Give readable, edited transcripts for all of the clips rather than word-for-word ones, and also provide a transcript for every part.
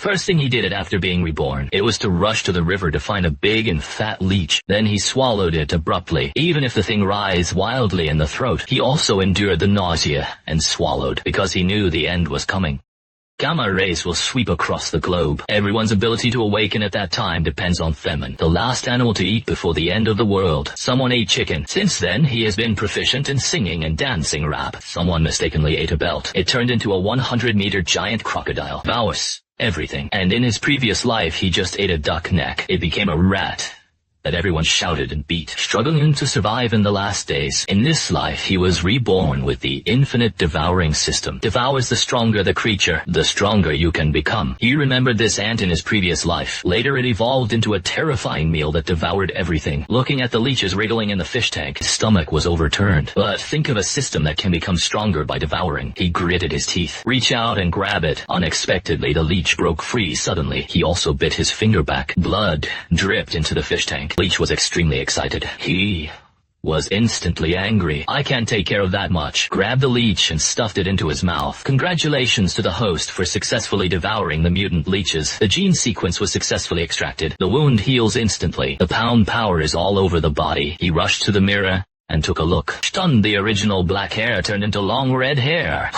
first thing he did after being reborn, it was to rush to the river to find a big and fat leech. Then he swallowed it abruptly. Even if the thing writhed wildly in the throat, he also endured the nausea and swallowed, because he knew the end was coming. Gamma rays will sweep across the globe. Everyone's ability to awaken at that time depends on famine, the last animal to eat before the end of the world. Someone ate chicken. Since then, he has been proficient in singing and dancing rap. Someone mistakenly ate a belt. It turned into a 100-meter giant crocodile. Devours everything. And in his previous life, he just ate a duck neck. It became a rat that everyone shouted and beat, struggling to survive in the last days. In this life, he was reborn with the infinite devouring system. Devours the stronger the creature, the stronger you can become. He remembered this ant in his previous life. Later it evolved into a terrifying meal that devoured everything. Looking at the leeches wriggling in the fish tank, his stomach was overturned. But think of a system that can become stronger by devouring. He gritted his teeth. Reach out and grab it. Unexpectedly, the leech broke free suddenly. He also bit his finger back. Blood dripped into the fish tank. Leech was extremely excited. He was instantly angry. I can't take care of that much. Grabbed the leech and stuffed it into his mouth. Congratulations to the host for successfully devouring the mutant leeches. The gene sequence was successfully extracted. The wound heals instantly. The pound power is all over the body. He rushed to the mirror and took a look. Stunned, the original black hair turned into long red hair.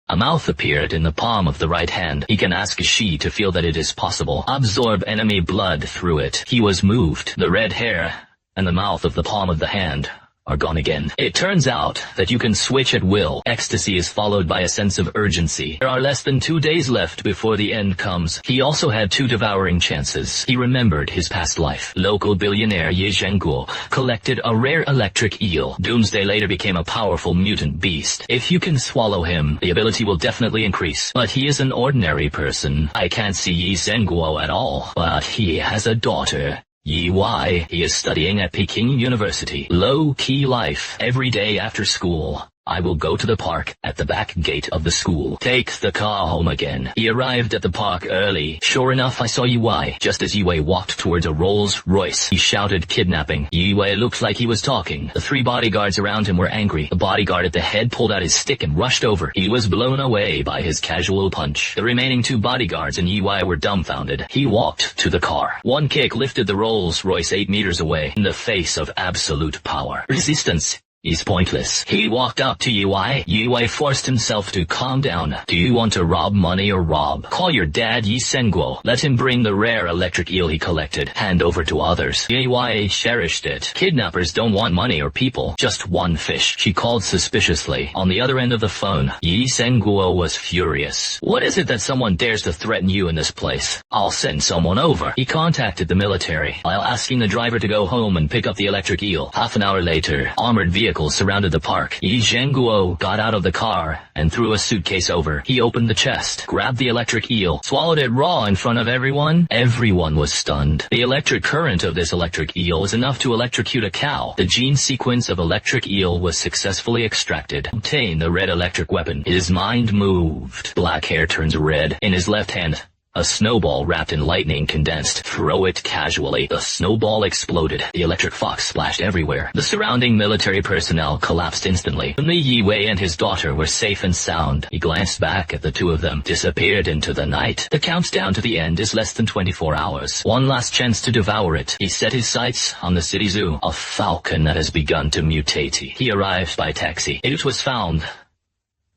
A mouth appeared in the palm of the right hand. He can ask She to feel that it is possible. Absorb enemy blood through it. He was moved. The red hair and the mouth of the palm of the hand are gone again. It turns out that you can switch at will. Ecstasy is followed by a sense of urgency. There are less than 2 days left before the end comes. He also had 2 devouring chances. He remembered his past life. Local billionaire Ye Zhenguo collected a rare electric eel. Doomsday later became a powerful mutant beast. If you can swallow him, the ability will definitely increase. But he is an ordinary person. I can't see Ye Zhenguo at all. But he has a daughter. Yi Wei. He is studying at Peking University. Low-key life. Every day after school, I will go to the park at the back gate of the school. Take the car home again. He arrived at the park early. Sure enough, I saw Yi Wei. Just as Yi Wei walked towards a Rolls Royce, he shouted kidnapping. Yi Wei looked like he was talking. The 3 bodyguards around him were angry. The bodyguard at the head pulled out his stick and rushed over. He was blown away by his casual punch. The remaining 2 bodyguards and Yi Wei were dumbfounded. He walked to the car. One kick lifted the Rolls Royce 8 meters away in the face of absolute power. Resistance is pointless. He walked up to Yi Wei. Yi Wei forced himself to calm down. Do you want to rob money or rob? Call your dad Yi Zhenguo. Let him bring the rare electric eel he collected. Hand over to others. Yi Wei cherished it. Kidnappers don't want money or people, just one fish. She called suspiciously. On the other end of the phone, Yi Zhenguo was furious. What is it that someone dares to threaten you in this place? I'll send someone over. He contacted the military, while asking the driver to go home and pick up the electric eel. Half an hour later, armored vehicles surrounded the park. Yi Zhenguo got out of the car and threw a suitcase over. He opened the chest, grabbed the electric eel, swallowed it raw in front of everyone. Everyone was stunned. The electric current of this electric eel was enough to electrocute a cow. The gene sequence of electric eel was successfully extracted. Obtain the red electric weapon. His mind moved. Black hair turns red. In his left hand, a snowball wrapped in lightning condensed. Throw it casually. The snowball exploded. The electric fox splashed everywhere. The surrounding military personnel collapsed instantly. Only Yi Wei and his daughter were safe and sound. He glanced back at the 2 of them, disappeared into the night. The countdown to the end is less than 24 hours. One last chance to devour it. He set his sights on the city zoo. A falcon that has begun to mutate. He arrived by taxi. It was found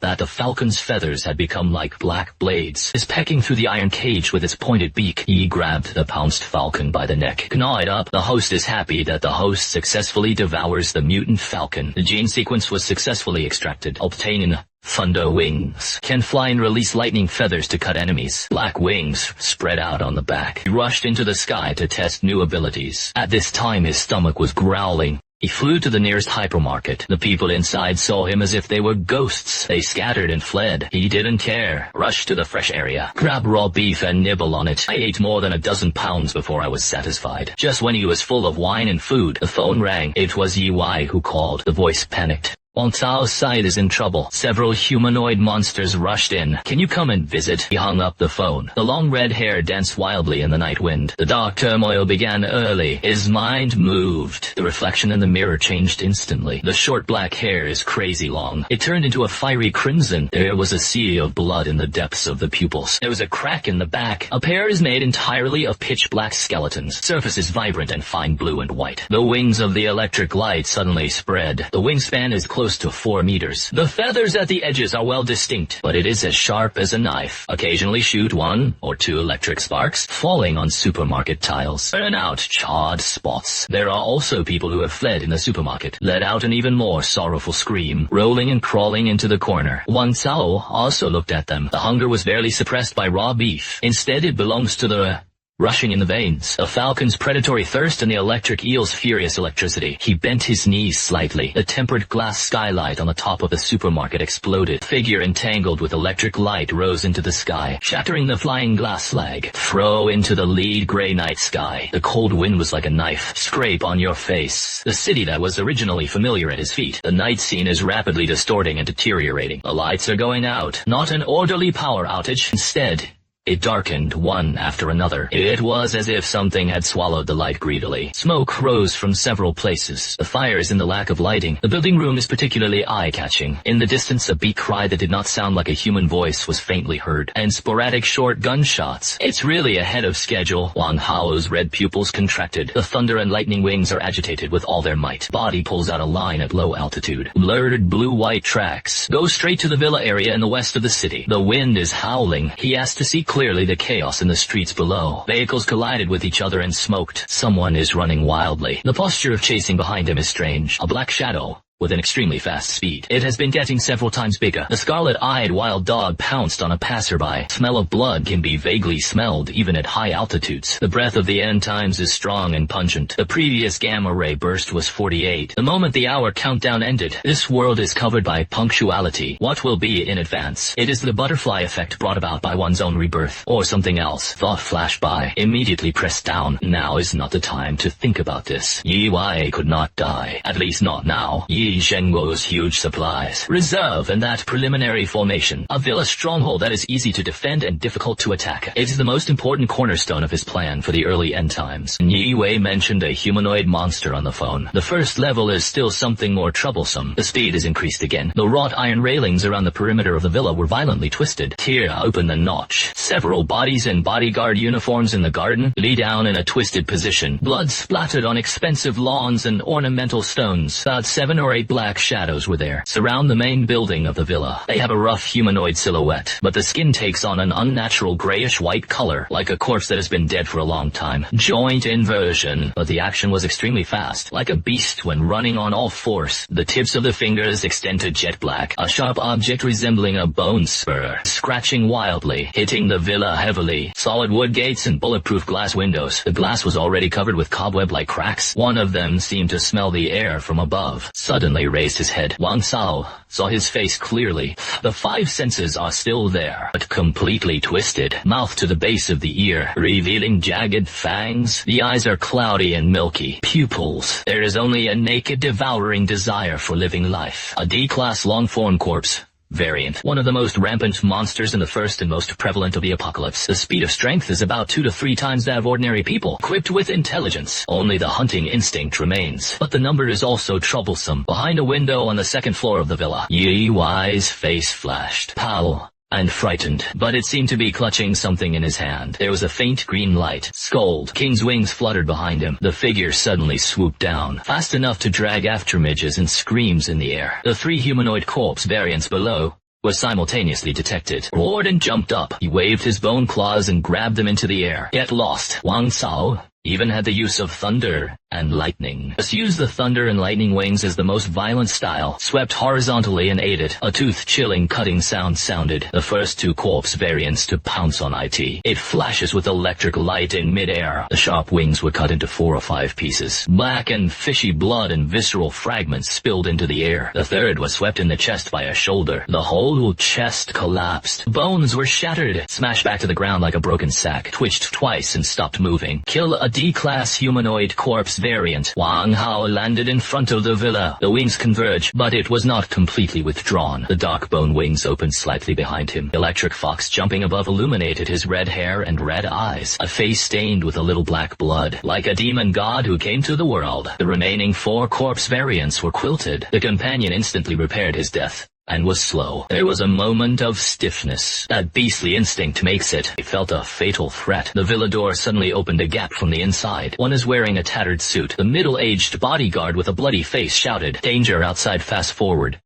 that the falcon's feathers had become like black blades. Is pecking through the iron cage with its pointed beak. He grabbed the pounced falcon by the neck. Gnaw it up. The host is happy that the host successfully devours the mutant falcon. The gene sequence was successfully extracted. Obtaining thunder wings. Can fly and release lightning feathers to cut enemies. Black wings spread out on the back. He rushed into the sky to test new abilities. At this time his stomach was growling. He flew to the nearest hypermarket. The people inside saw him as if they were ghosts. They scattered and fled. He didn't care. Rushed to the fresh area. Grab raw beef and nibble on it. I ate more than 12 pounds before I was satisfied. Just when he was full of wine and food, the phone rang. It was Yi Wei who called. The voice panicked. Wang Cao's side is in trouble. Several humanoid monsters rushed in. Can you come and visit? He hung up the phone. The long red hair danced wildly in the night wind. The dark turmoil began early. His mind moved. The reflection in the mirror changed instantly. The short black hair is crazy long. It turned into a fiery crimson. There was a sea of blood in the depths of the pupils. There was a crack in the back. A pair is made entirely of pitch black skeletons. Surface is vibrant and fine blue and white. The wings of the electric light suddenly spread. The wingspan is close to 4 meters. The feathers at the edges are well distinct, but it is as sharp as a knife. Occasionally shoot 1 or 2 electric sparks, falling on supermarket tiles. Burn out charred spots. There are also people who have fled in the supermarket, let out an even more sorrowful scream, rolling and crawling into the corner. Wang Cao also looked at them. The hunger was barely suppressed by raw beef. Instead, it belongs to the rushing in the veins. A falcon's predatory thirst and the electric eel's furious electricity. He bent his knees slightly. The tempered glass skylight on the top of the supermarket exploded. Figure entangled with electric light rose into the sky, shattering the flying glass slag. Throw into the lead gray night sky. The cold wind was like a knife. Scrape on your face. The city that was originally familiar at his feet. The night scene is rapidly distorting and deteriorating. The lights are going out. Not an orderly power outage. Instead, it darkened one after another. It was as if something had swallowed the light greedily. Smoke rose from several places. The fire is in the lack of lighting. The building room is particularly eye-catching. In the distance, a beat cry that did not sound like a human voice was faintly heard, and sporadic short gunshots. It's really ahead of schedule. Wang Hao's red pupils contracted. The thunder and lightning wings are agitated with all their might. Body pulls out a line at low altitude. Blurred blue-white tracks go straight to the villa area in the west of the city. The wind is howling. He has to see clearly the chaos in the streets below. Vehicles collided with each other and smoked. Someone is running wildly. The posture of chasing behind him is strange. A black shadow with an extremely fast speed. It has been getting several times bigger. The scarlet-eyed wild dog pounced on a passerby. Smell of blood can be vaguely smelled even at high altitudes. The breath of the end times is strong and pungent. The previous gamma ray burst was 48. The moment the hour countdown ended, this world is covered by punctuality. What will be in advance? It is the butterfly effect brought about by one's own rebirth, or something else. Thought flashed by. Immediately pressed down. Now is not the time to think about this. Yi Wei could not die. At least not now. Yi Zhengguo's huge supplies. Reserve and that preliminary formation. A villa stronghold that is easy to defend and difficult to attack. It is the most important cornerstone of his plan for the early end times. Yi Wei mentioned a humanoid monster on the phone. The first level is still something more troublesome. The speed is increased again. The wrought iron railings around the perimeter of the villa were violently twisted. Tear opened the notch. Several bodies in bodyguard uniforms in the garden lay down in a twisted position. Blood splattered on expensive lawns and ornamental stones. About 7 or 8 black shadows were there. Surround the main building of the villa. They have a rough humanoid silhouette, but the skin takes on an unnatural grayish-white color, like a corpse that has been dead for a long time. Joint inversion. But the action was extremely fast, like a beast when running on all fours. The tips of the fingers extend to jet black, a sharp object resembling a bone spur, scratching wildly, hitting the villa heavily. Solid wood gates and bulletproof glass windows. The glass was already covered with cobweb-like cracks. One of them seemed to smell the air from above. Suddenly raised his head. Wang Cao saw his face clearly. The 5 senses are still there, but completely twisted. Mouth to the base of the ear, revealing jagged fangs. The eyes are cloudy and milky. Pupils. There is only a naked, devouring desire for living life. A D-class long-form corpse variant. One of the most rampant monsters in the first and most prevalent of the apocalypse. The speed of strength is about 2 to 3 times that of ordinary people, equipped with intelligence. Only the hunting instinct remains. But the number is also troublesome. Behind a window on the 2nd floor of the villa, Yi Wei's face flashed. Pale and frightened, but it seemed to be clutching something in his hand. There was a faint green light. Scold. King's wings fluttered behind him. The figure suddenly swooped down, fast enough to drag after midges and screams in the air. The 3 humanoid corpse variants below were simultaneously detected. Roared and jumped up. He waved his bone claws and grabbed them into the air. Yet lost. Wang Cao even had the use of thunder and lightning. Just used the thunder and lightning wings as the most violent style, swept horizontally and ate it. A tooth-chilling cutting sound sounded. The first 2 corpse variants to pounce on IT. It flashes with electric light in midair. The sharp wings were cut into 4 or 5 pieces. Black and fishy blood and visceral fragments spilled into the air. The third was swept in the chest by a shoulder. The whole chest collapsed. Bones were shattered, smashed back to the ground like a broken sack, twitched twice and stopped moving. Kill a D-class humanoid corpse variant. Wang Hao landed in front of the villa. The wings converged, but it was not completely withdrawn. The dark bone wings opened slightly behind him. Electric fox jumping above illuminated his red hair and red eyes, a face stained with a little black blood, like a demon god who came to the world. The remaining 4 corpse variants were quilted. The companion instantly repaired his death and was slow. There was a moment of stiffness. That beastly instinct makes it. He felt a fatal threat. The villa door suddenly opened a gap from the inside. One is wearing a tattered suit. The middle-aged bodyguard with a bloody face shouted, "Danger outside, fast forward."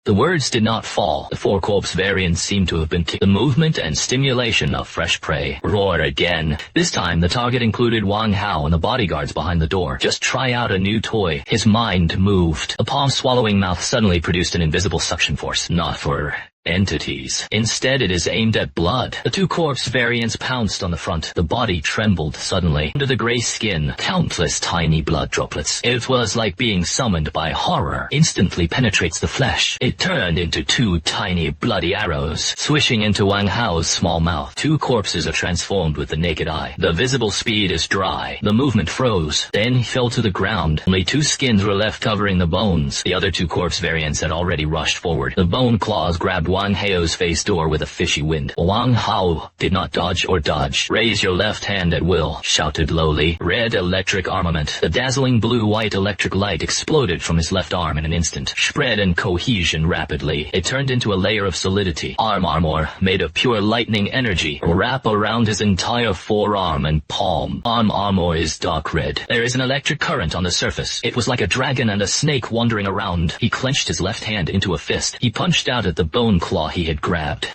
The words did not fall. The 4 corpse variants seemed to have been kicked. The movement and stimulation of fresh prey. Roar again. This time the target included Wang Hao and the bodyguards behind the door. Just try out a new toy. His mind moved. A palm-swallowing mouth suddenly produced an invisible suction force. Not for entities. Instead, it is aimed at blood. The 2 corpse variants pounced on the front. The body trembled suddenly. Under the gray skin, countless tiny blood droplets. It was like being summoned by horror. Instantly penetrates the flesh. It turned into 2 tiny bloody arrows, swishing into Wang Hao's small mouth. 2 corpses are transformed with the naked eye. The visible speed is dry. The movement froze. Then he fell to the ground. Only 2 skins were left covering the bones. The other 2 corpse variants had already rushed forward. The bone claws grabbed Wang Hao's face door with a fishy wind. Wang Hao did not dodge or dodge. "Raise your left hand at will," shouted lowly. Red electric armament. The dazzling blue-white electric light exploded from his left arm in an instant. Spread and cohesion rapidly. It turned into a layer of solidity. Arm armor, made of pure lightning energy, wrap around his entire forearm and palm. Arm armor is dark red. There is an electric current on the surface. It was like a dragon and a snake wandering around. He clenched his left hand into a fist. He punched out at the bone claw he had grabbed.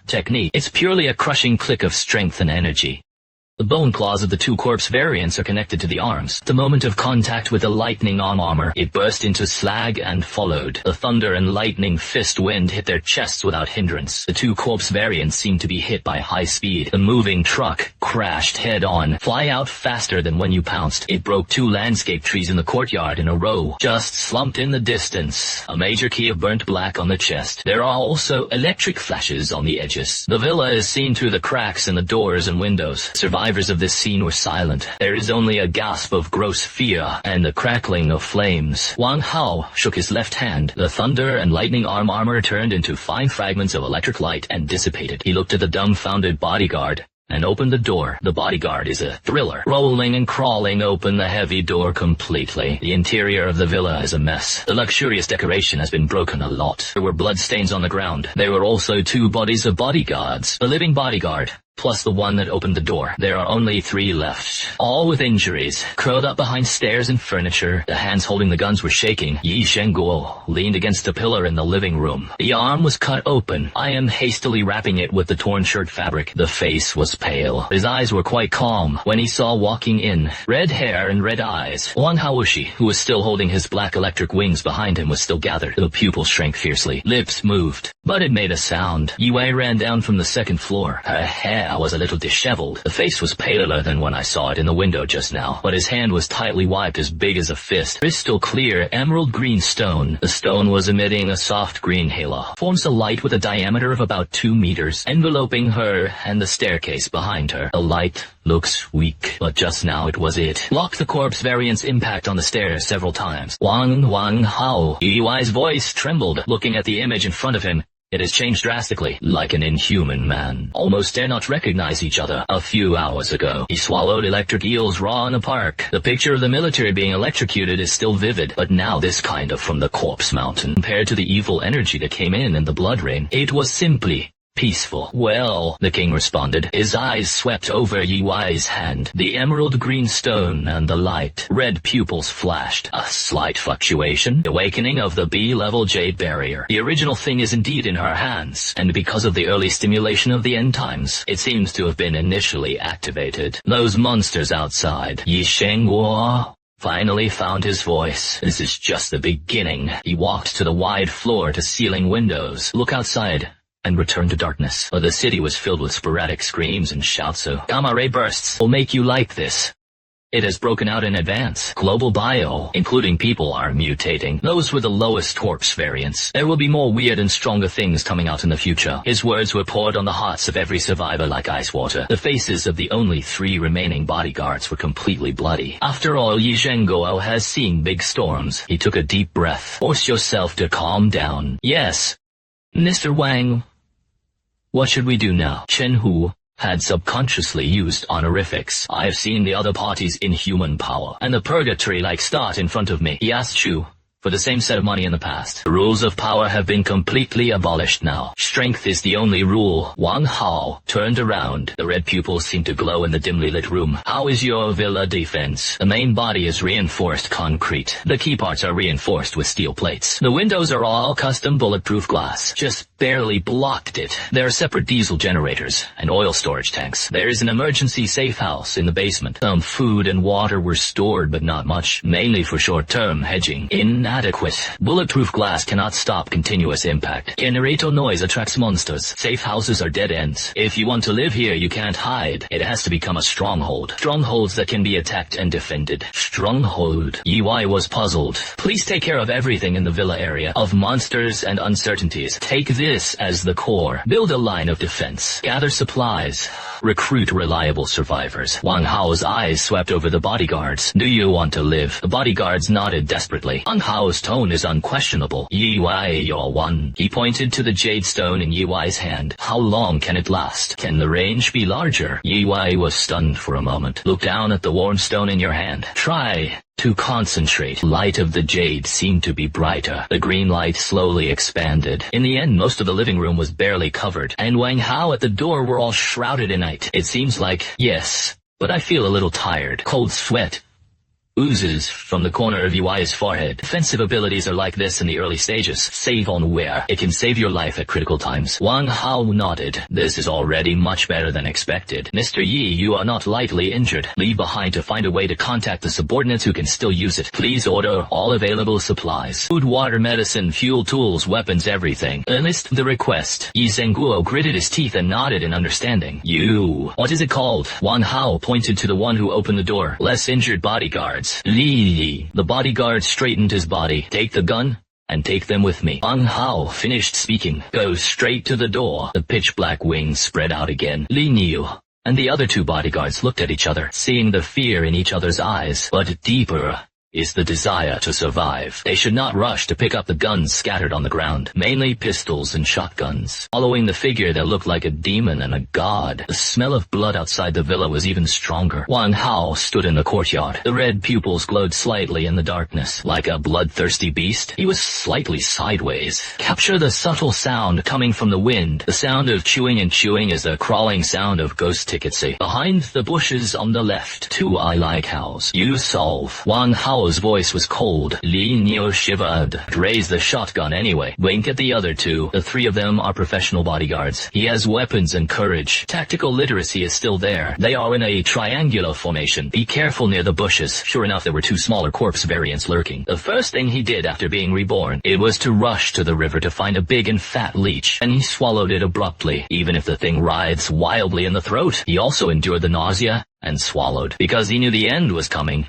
Technique. It's purely a crushing click of strength and energy. The bone claws of the 2 corpse variants are connected to the arms. The moment of contact with the lightning arm armor, it burst into slag and followed. The thunder and lightning fist wind hit their chests without hindrance. The 2 corpse variants seemed to be hit by high speed. The moving truck crashed head on, fly out faster than when you pounced. It broke 2 landscape trees in the courtyard in a row, just slumped in the distance. A major key of burnt black on the chest. There are also electric flashes on the edges. The villa is seen through the cracks in the doors and windows. Survivors of this scene were silent. There is only a gasp of gross fear and the crackling of flames. Wang Hao shook his left hand. The thunder and lightning arm armor turned into fine fragments of electric light and dissipated. He looked at the dumbfounded bodyguard and opened the door. The bodyguard is a thriller. Rolling and crawling open the heavy door completely. The interior of the villa is a mess. The luxurious decoration has been broken a lot. There were bloodstains on the ground. There were also 2 bodies of bodyguards. The living bodyguard, plus the one that opened the door. There are only 3 left, all with injuries, curled up behind stairs and furniture. The hands holding the guns were shaking. Yi Shengguo leaned against a pillar in the living room. The arm was cut open. I am hastily wrapping it with the torn shirt fabric. The face was pale. His eyes were quite calm when he saw walking in. Red hair and red eyes. Wang Haoshi, who was still holding his black electric wings behind him, was still gathered. The pupils shrank fiercely. Lips moved, but it made a sound. Yi Wei ran down from the 2nd floor. Her hair was a little disheveled. The face was paler than when I saw it in the window just now, but his hand was tightly wiped as big as a fist. Crystal clear, emerald green stone. The stone was emitting a soft green halo. Forms a light with a diameter of about 2 meters, enveloping her and the staircase behind her. The light looks weak, but just now it was it. Blocked the corpse variant's impact on the stairs several times. Wang Hao. Yi Wei's voice trembled, looking at the image in front of him. It has changed drastically, like an inhuman man. Almost dare not recognize each other. A few hours ago, he swallowed electric eels raw in a park. The picture of the military being electrocuted is still vivid, but now this kind of from the corpse mountain. Compared to the evil energy that came in the blood rain, it was simply peaceful. Well, the king responded. His eyes swept over Yi Wei's hand. The emerald green stone and the light. Red pupils flashed. A slight fluctuation. Awakening of the B-level jade barrier. The original thing is indeed in her hands, and because of the early stimulation of the end times, it seems to have been initially activated. Those monsters outside. Yi Shengguo finally found his voice. This is just the beginning. He walked to the wide floor-to-ceiling windows. Look outside and returned to darkness. But the city was filled with sporadic screams and shouts of gamma ray bursts will make you like this. It has broken out in advance. Global bio, including people, are mutating. Those were the lowest corpse variants. There will be more weird and stronger things coming out in the future. His words were poured on the hearts of every survivor like ice water. The faces of the only 3 remaining bodyguards were completely bloody. After all, Yi Zhenguo has seen big storms. He took a deep breath. Force yourself to calm down. Yes. Mr. Wang. What should we do now? Chen Hu had subconsciously used honorifics. I have seen the other party's inhuman power, and the purgatory-like start in front of me. He asked Chu for the same set of money in the past. The rules of power have been completely abolished now. Strength is the only rule. Wang Hao turned around. The red pupils seemed to glow in the dimly lit room. How is your villa defense? The main body is reinforced concrete. The key parts are reinforced with steel plates. The windows are all custom bulletproof glass. Just barely blocked it. There are separate diesel generators and oil storage tanks. There is an emergency safe house in the basement. Some food and water were stored, but not much, mainly for short-term hedging. Inadequate. Bulletproof glass cannot stop continuous impact. Generator noise attracts monsters. Safe houses are dead ends. If you want to live here, you can't hide. It has to become a stronghold. Strongholds that can be attacked and defended. Stronghold. Yi was puzzled. Please take care of everything in the villa area, of monsters and uncertainties. Take this as the core. Build a line of defense. Gather supplies. Recruit reliable survivors. Wang Hao's eyes swept over the bodyguards. Do you want to live? The bodyguards nodded desperately. Wang Hao's tone is unquestionable. Yi Wei, you're one. He pointed to the jade stone in Yi Wei's hand. How long can it last? Can the range be larger? Yi Wei was stunned for a moment. Look down at the warm stone in your hand. Try to concentrate. Light of the jade seemed to be brighter. The green light slowly expanded. In the end, most of the living room was barely covered, and Wang Hao at the door were all shrouded in night. It seems like, yes, but I feel a little tired. Cold sweat oozes from the corner of Yui's forehead. Defensive abilities are like this in the early stages. Save on where it can save your life at critical times. Wang Hao nodded. This is already much better than expected. Mr. Yi, you are not lightly injured. Leave behind to find a way to contact the subordinates who can still use it. Please order all available supplies. Food, water, medicine, fuel, tools, weapons, everything. Enlist the request. Yi Zhenguo gritted his teeth and nodded in understanding. You. What is it called? Wang Hao pointed to the one who opened the door. Less injured bodyguards. Li. The bodyguard straightened his body. Take the gun and take them with me. Wang Hao finished speaking. Go straight to the door. The pitch-black wings spread out again. Li Niu and the other 2 bodyguards looked at each other, seeing the fear in each other's eyes. But deeper is the desire to survive. They should not rush to pick up the guns scattered on the ground, mainly pistols and shotguns. Following the figure that looked like a demon and a god, the smell of blood outside the villa was even stronger. Wang Hao stood in the courtyard. The red pupils glowed slightly in the darkness. Like a bloodthirsty beast, he was slightly sideways. Capture the subtle sound coming from the wind. The sound of chewing and chewing is the crawling sound of ghost ticketsy. Behind the bushes on the left, 2 eye-like cows. You solve. Wang Hao's voice was cold. Li Niu shivered. Raise the shotgun anyway. Wink at the other 2. The 3 of them are professional bodyguards. He has weapons and courage. Tactical literacy is still there. They are in a triangular formation. Be careful near the bushes. Sure enough, there were 2 smaller corpse variants lurking. The first thing he did after being reborn, it was to rush to the river to find a big and fat leech, and he swallowed it abruptly. Even if the thing writhes wildly in the throat, he also endured the nausea and swallowed, because he knew the end was coming.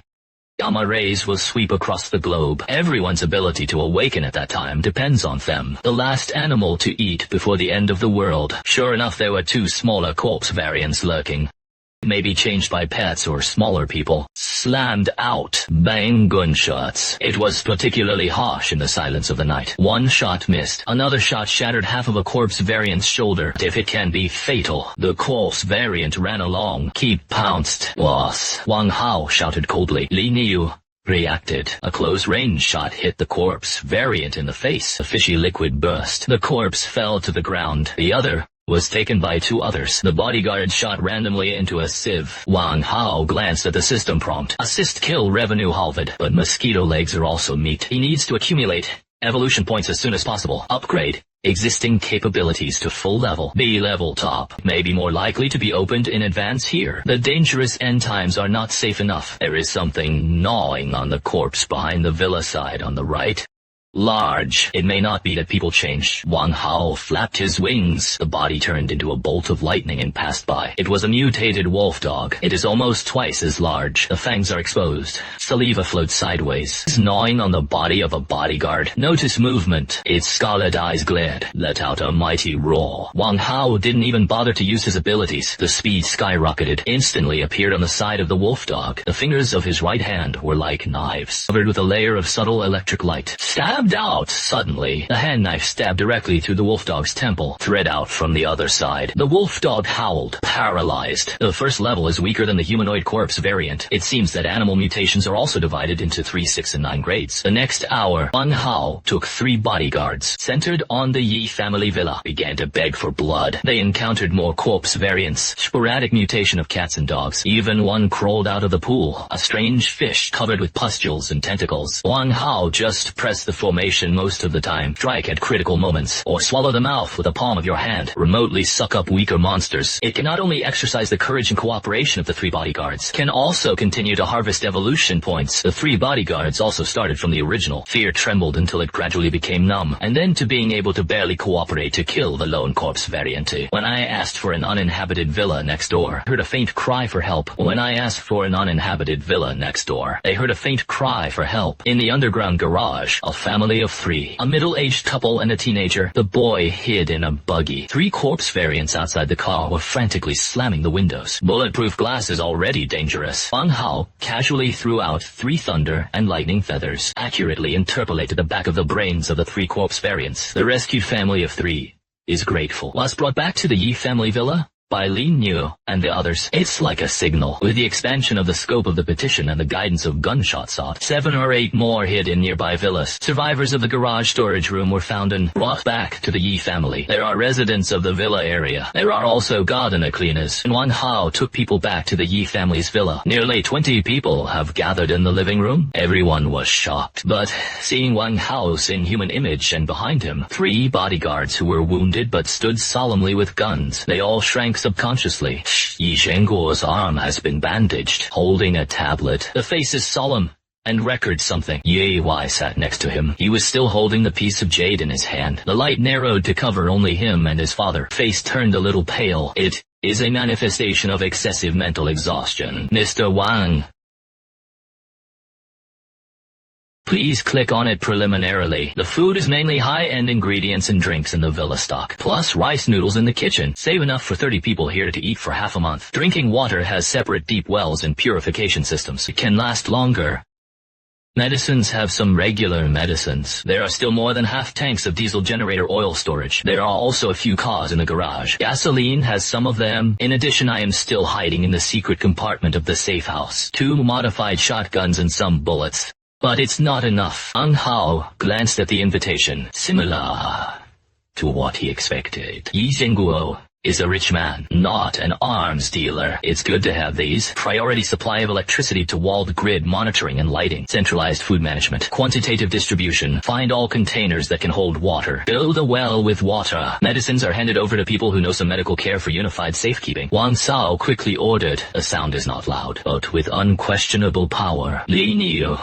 Gamma rays will sweep across the globe. Everyone's ability to awaken at that time depends on them. The last animal to eat before the end of the world. Sure enough, there were 2 smaller corpse variants lurking. Maybe changed by pets or smaller people. Slammed out. Bang gunshots. It was particularly harsh in the silence of the night. 1 shot missed. Another shot shattered half of a corpse variant's shoulder. If it can be fatal. The corpse variant ran along. Keep pounced, boss. Wang Hao shouted coldly. Li Niu reacted. A close-range shot hit the corpse variant in the face. A fishy liquid burst. The corpse fell to the ground. The other was taken by 2 others. The bodyguard shot randomly into a sieve. Wang Hao glanced at the system prompt. Assist kill revenue halved, but mosquito legs are also meat. He needs to accumulate evolution points as soon as possible. Upgrade existing capabilities to full level. B-level top may be more likely to be opened in advance here. The dangerous end times are not safe enough. There is something gnawing on the corpse behind the villa side on the right. Large. It may not be that people change. Wang Hao flapped his wings. The body turned into a bolt of lightning and passed by. It was a mutated wolf dog. It is almost twice as large. The fangs are exposed. Saliva floats sideways. It's gnawing on the body of a bodyguard. Notice movement. Its scarlet eyes glared. Let out a mighty roar. Wang Hao didn't even bother to use his abilities. The speed skyrocketed. Instantly appeared on the side of the wolf dog. The fingers of his right hand were like knives, covered with a layer of subtle electric light. Stabbed out. Suddenly, the hand knife stabbed directly through the wolf dog's temple. Thread out from the other side. The wolf dog howled, paralyzed. The first level is weaker than the humanoid corpse variant. It seems that animal mutations are also divided into 3, 6, and 9 grades. The next hour, Wang Hao took 3 bodyguards, centered on the Yi family villa, began to beg for blood. They encountered more corpse variants, sporadic mutation of cats and dogs. Even one crawled out of the pool, a strange fish covered with pustules and tentacles. Wang Hao just pressed the formation most of the time. Strike at critical moments, or swallow the mouth with the palm of your hand. Remotely suck up weaker monsters. It can not only exercise the courage and cooperation of the 3 bodyguards, can also continue to harvest evolution points. The 3 bodyguards also started from the original. Fear trembled until it gradually became numb, and then to being able to barely cooperate to kill the lone corpse variant. When I asked for an uninhabited villa next door, I heard a faint cry for help. When I asked for an uninhabited villa next door, they heard a faint cry for help. In the underground garage, a family of 3, a middle-aged couple and a teenager. The boy hid in a buggy. 3 corpse variants outside the car were frantically slamming the windows. Bulletproof glass is already dangerous. Wang Hao casually threw out 3 thunder and lightning feathers, accurately interpolated the back of the brains of the 3 corpse variants. The rescued family of 3 is grateful. Was brought back to the Yi family villa by Li Niu and the others. It's like a signal. With the expansion of the scope of the petition and the guidance of gunshot sought, 7 or 8 more hid in nearby villas. Survivors of the garage storage room were found and brought back to the Yi family. There are residents of the villa area. There are also gardener cleaners. And Wang Hao took people back to the Yi family's villa. Nearly 20 people have gathered in the living room. Everyone was shocked. But seeing Wang Hao's inhuman image and behind him, 3 bodyguards who were wounded but stood solemnly with guns, they all shrank subconsciously. Yi Zhenguo's arm has been bandaged, holding a tablet. The face is solemn and records something. Ye Wei sat next to him. He was still holding the piece of jade in his hand. The light narrowed to cover only him and his father. Face turned a little pale. It is a manifestation of excessive mental exhaustion. Mr. Wang, please click on it preliminarily. The food is mainly high-end ingredients and drinks in the villa stock, plus rice noodles in the kitchen. Save enough for 30 people here to eat for half a month. Drinking water has separate deep wells and purification systems. It can last longer. Medicines have some regular medicines. There are still more than half tanks of diesel generator oil storage. There are also a few cars in the garage. Gasoline has some of them. In addition, I am still hiding in the secret compartment of the safe house. 2 modified shotguns and some bullets. But it's not enough. Wang Hao glanced at the invitation, similar to what he expected. Yi Zhenguo is a rich man, not an arms dealer. It's good to have these. Priority supply of electricity to walled grid monitoring and lighting. Centralized food management. Quantitative distribution. Find all containers that can hold water. Build a well with water. Medicines are handed over to people who know some medical care for unified safekeeping. Wang Sao quickly ordered. The sound is not loud, but with unquestionable power. Li Niu,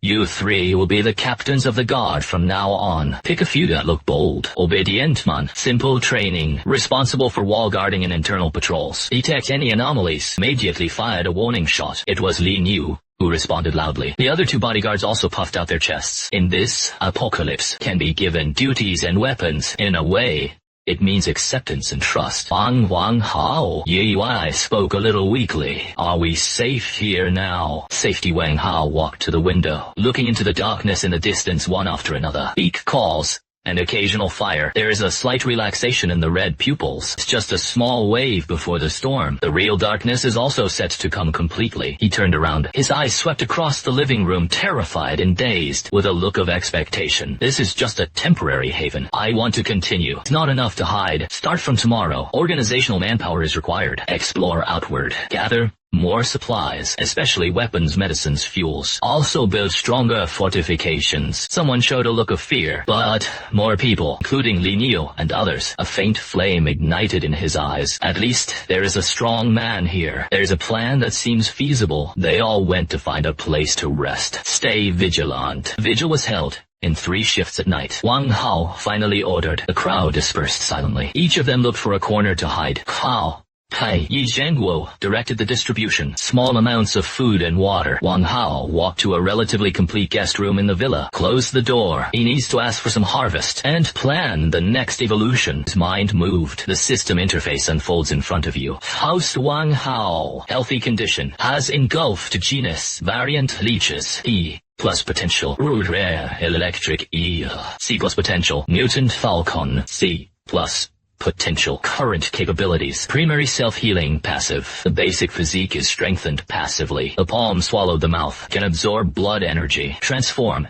you 3 will be the captains of the guard from now on. Pick a few that look bold. Obedient man. Simple training. Responsible for wall guarding and internal patrols. Detect any anomalies. Immediately fired a warning shot. It was Li Niu who responded loudly. The other 2 bodyguards also puffed out their chests. In this apocalypse, can be given duties and weapons. In a way, it means acceptance and trust. Wang Hao. Ye Wei spoke a little weakly. Are we safe here now? Safety. Wang Hao walked to the window, looking into the darkness in the distance one after another. Beak calls and occasional fire. There is a slight relaxation in the red pupils. It's just a small wave before the storm. The real darkness is also set to come completely. He turned around. His eyes swept across the living room, terrified and dazed, with a look of expectation. This is just a temporary haven. I want to continue. It's not enough to hide. Start from tomorrow. Organizational manpower is required. Explore outward. Gather more supplies, especially weapons, medicines, fuels. Also build stronger fortifications. Someone showed a look of fear, but more people, including Li Niu and others. A faint flame ignited in his eyes. At least there is a strong man here. There's a plan that seems feasible. They all went to find a place to rest. Stay vigilant. Vigil was held in 3 shifts at night. Wang Hao finally ordered. The crowd dispersed silently. Each of them looked for a corner to hide. Hao, Tai, Yi Zhengguo directed the distribution. Small amounts of food and water. Wang Hao walked to a relatively complete guest room in the villa, closed the door. He needs to ask for some harvest, and plan the next evolution. His mind moved. The system interface unfolds in front of you. House Wang Hao, healthy condition, has engulfed genus, variant Leeches, He plus potential, rare electric eel, C plus potential, mutant falcon, C plus potential. Current capabilities. Primary self-healing passive. The basic physique is strengthened passively. The palm swallowed the mouth. Can absorb blood energy. Transform.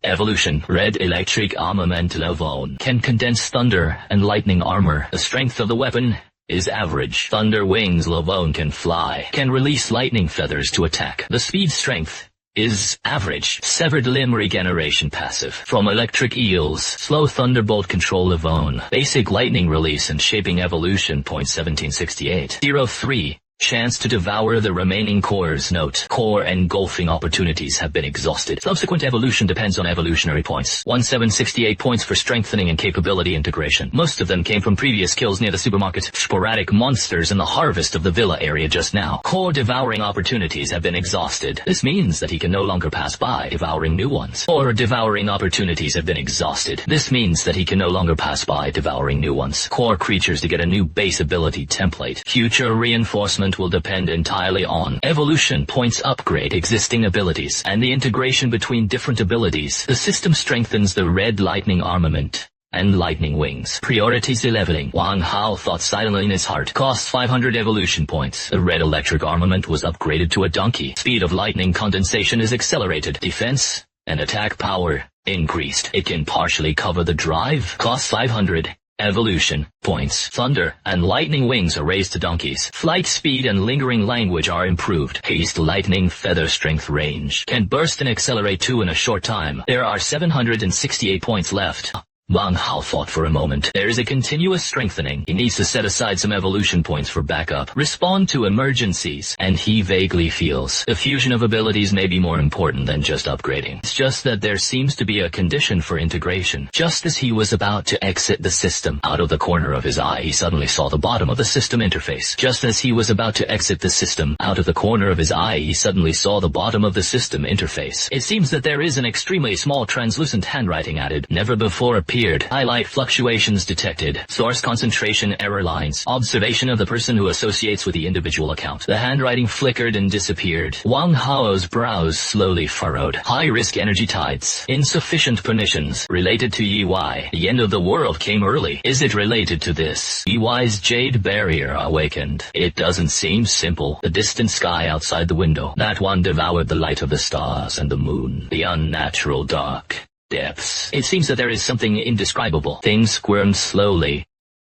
Evolution. Red electric armament Lavone. Can condense thunder and lightning armor. The strength of the weapon is average. Thunder wings Lavone can fly. Can release lightning feathers to attack. The speed strength is average. Severed limb regeneration passive. From electric eels, slow thunderbolt control Lavone. Basic lightning release and shaping evolution. 1768. 03. Chance to devour the remaining cores. Note: core engulfing opportunities have been exhausted. Subsequent evolution depends on evolutionary points. 1768 points for strengthening and capability integration. Most of them came from previous kills near the supermarket. Sporadic monsters in the harvest of the villa area just now. Core devouring opportunities have been exhausted. This means that he can no longer pass by devouring new ones. Core devouring opportunities have been exhausted. This means that he can no longer pass by devouring new ones. Core creatures to get a new base ability template. Future reinforcement will depend entirely on evolution points, upgrade existing abilities, and the integration between different abilities. The system strengthens the red lightning armament and lightning wings. Priorities leveling. Wang Hao thought silently in his heart. Costs 500 evolution points. The red electric armament was upgraded to a donkey. Speed of lightning condensation is accelerated. Defense and attack power increased. It can partially cover the drive. Costs 500 evolution points. Thunder and lightning wings are raised to donkeys. Flight speed and lingering language are improved. Haste lightning feather strength range. Can burst and accelerate 2 in a short time. There are 768 points left. Wang Hao thought for a moment. There is a continuous strengthening. He needs to set aside some evolution points for backup. Respond to emergencies. And he vaguely feels the fusion of abilities may be more important than just upgrading. It's just that there seems to be a condition for integration. Just as he was about to exit the system, out of the corner of his eye he suddenly saw the bottom of the system interface. Just as he was about to exit the system, out of the corner of his eye he suddenly saw the bottom of the system interface. It seems that there is an extremely small translucent handwriting added. Never before appeared. Highlight fluctuations detected. Source concentration error lines. Observation of the person who associates with the individual account. The handwriting flickered and disappeared. Wang Hao's brows slowly furrowed. High-risk energy tides. Insufficient permissions. Related to EY. The end of the world came early. Is it related to this? EY's jade barrier awakened. It doesn't seem simple. The distant sky outside the window. That one devoured the light of the stars and the moon. The unnatural dark depths. It seems that there is something indescribable. Things squirmed slowly.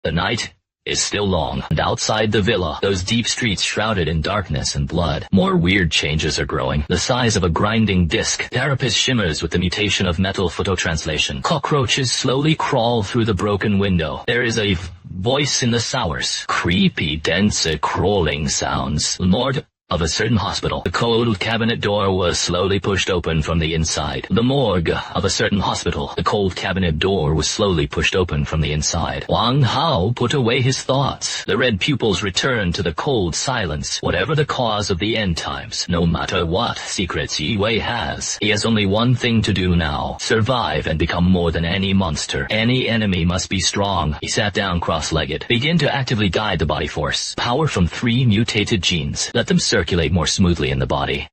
The night is still long, and outside the villa, those deep streets shrouded in darkness and blood. More weird changes are growing. The size of a grinding disc. Carapace shimmers with the mutation of metal phototranslation. Cockroaches slowly crawl through the broken window. There is a voice in the sowers. Creepy, dense, crawling sounds. Lord of a certain hospital. The cold cabinet door was slowly pushed open from the inside. The morgue of a certain hospital. The cold cabinet door was slowly pushed open from the inside. Wang Hao put away his thoughts. The red pupils returned to the cold silence. Whatever the cause of the end times, no matter what secrets Yi Wei has, he has only one thing to do now. Survive and become more than any monster. Any enemy must be strong. He sat down cross-legged. Begin to actively guide the body force. Power from 3 mutated genes. Let them circulate more smoothly in the body.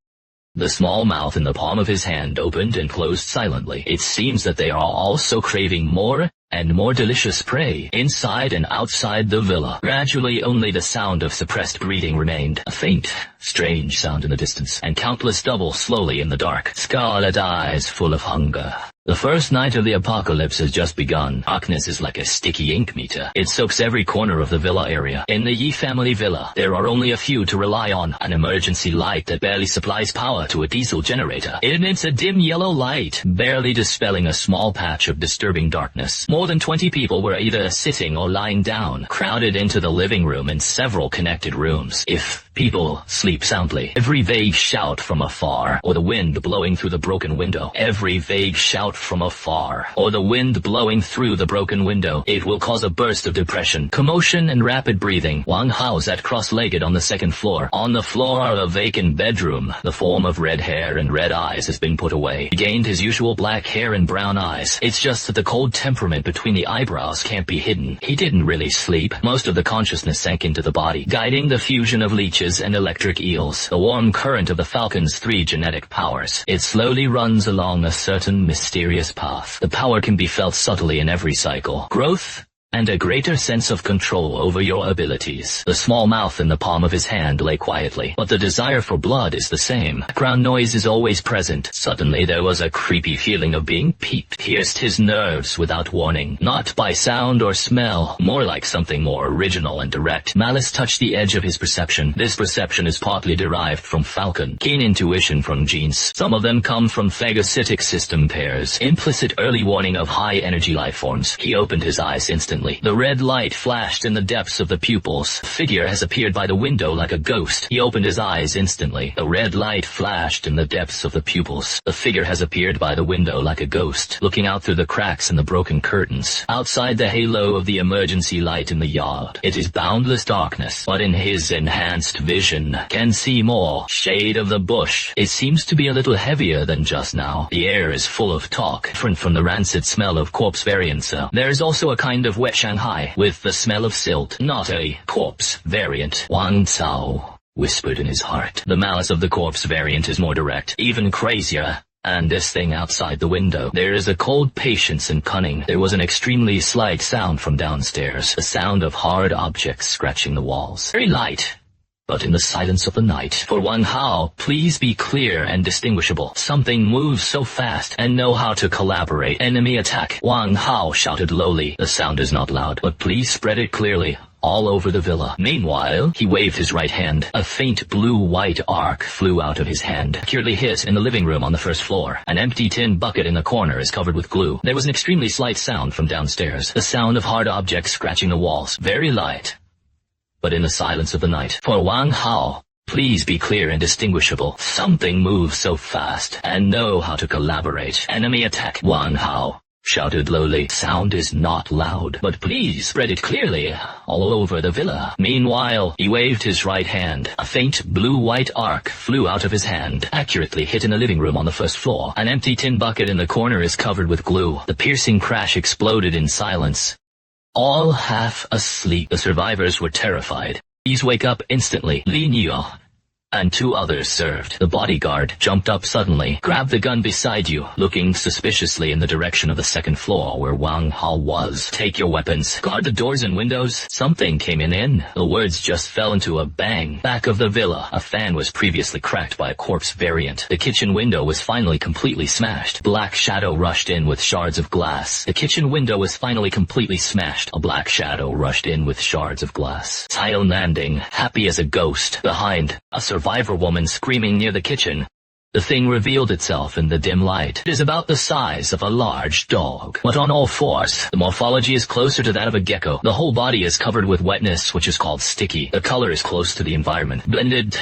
The small mouth in the palm of his hand opened and closed silently. It seems that they are also craving more and more delicious prey inside and outside the villa. Gradually only the sound of suppressed breathing remained. A faint, strange sound in the distance, and countless double slowly in the dark. Scarlet eyes full of hunger. The first night of the apocalypse has just begun. Darkness is like a sticky ink meter. It soaks every corner of the villa area. In the Yi family villa, there are only a few to rely on. An emergency light that barely supplies power to a diesel generator. It emits a dim yellow light, barely dispelling a small patch of disturbing darkness. More than 20 people were either sitting or lying down, crowded into the living room in several connected rooms. If People sleep soundly. Every vague shout from afar, or the wind blowing through the broken window. Every vague shout from afar, or the wind blowing through the broken window. It will cause a burst of depression, commotion, and rapid breathing. Wang Hao sat cross-legged on the second floor. On the floor of a vacant bedroom, the form of red hair and red eyes has been put away. He gained his usual black hair and brown eyes. It's just that the cold temperament between the eyebrows can't be hidden. He didn't really sleep. Most of the consciousness sank into the body, guiding the fusion of leeches and electric eels, the warm current of the falcon's 3 genetic powers. It slowly runs along a certain mysterious path. The power can be felt subtly in every cycle. Growth and a greater sense of control over your abilities. The small mouth in the palm of his hand lay quietly, but the desire for blood is the same. Background noise is always present. Suddenly there was a creepy feeling of being peeped, pierced his nerves without warning. Not by sound or smell, more like something more original and direct. Malice touched the edge of his perception. This perception is partly derived from falcon, keen intuition from genes. Some of them come from phagocytic system pairs, implicit early warning of high-energy life forms. He opened his eyes instantly. The red light flashed in the depths of the pupils. A figure has appeared by the window like a ghost. He opened his eyes instantly. The red light flashed in the depths of the pupils. The figure has appeared by the window like a ghost, looking out through the cracks in the broken curtains. Outside the halo of the emergency light in the yard, it is boundless darkness, but in his enhanced vision, can see more. Shade of the bush. It seems to be a little heavier than just now. The air is full of talk, different from the rancid smell of corpse variants. There is also a kind of wet Shanghai, with the smell of silt, not a corpse variant. Wang Cao whispered in his heart. The malice of the corpse variant is more direct, even crazier. And this thing outside the window. There is a cold patience and cunning. There was an extremely slight sound from downstairs, the sound of hard objects scratching the walls. Very light, but in the silence of the night. For Wang Hao, please be clear and distinguishable. Something moves so fast and know how to collaborate. Enemy attack. Wang Hao shouted lowly. The sound is not loud, but please spread it clearly all over the villa. Meanwhile, he waved his right hand. A faint blue-white arc flew out of his hand, securely hit in the living room on the first floor. An empty tin bucket in the corner is covered with glue. There was an extremely slight sound from downstairs, the sound of hard objects scratching the walls. Very light, but in the silence of the night. For Wang Hao, please be clear and distinguishable. Something moves so fast and know how to collaborate. Enemy attack. Wang Hao shouted lowly. Sound is not loud, but please spread it clearly all over the villa. Meanwhile, he waved his right hand. A faint blue-white arc flew out of his hand, accurately hit in the living room on the first floor. An empty tin bucket in the corner is covered with glue. The piercing crash exploded in silence. All half asleep. The survivors were terrified. Please wake up instantly. Li Niu and 2 others served. The bodyguard jumped up suddenly, grabbed the gun beside you, looking suspiciously in the direction of the second floor where Wang Hao was. Take your weapons. Guard the doors and windows. Something came in. The words just fell into a bang. Back of the villa, a fan was previously cracked by a corpse variant. The kitchen window was finally completely smashed. Black shadow rushed in with shards of glass. The kitchen window was finally completely smashed. A black shadow rushed in with shards of glass. Tile landing, happy as a ghost. Behind, a survivor woman screaming near the kitchen. The thing revealed itself in the dim light. It is about the size of a large dog, but on all fours. The morphology is closer to that of a gecko. The whole body is covered with wetness, which is called sticky. The color is close to the environment. Blended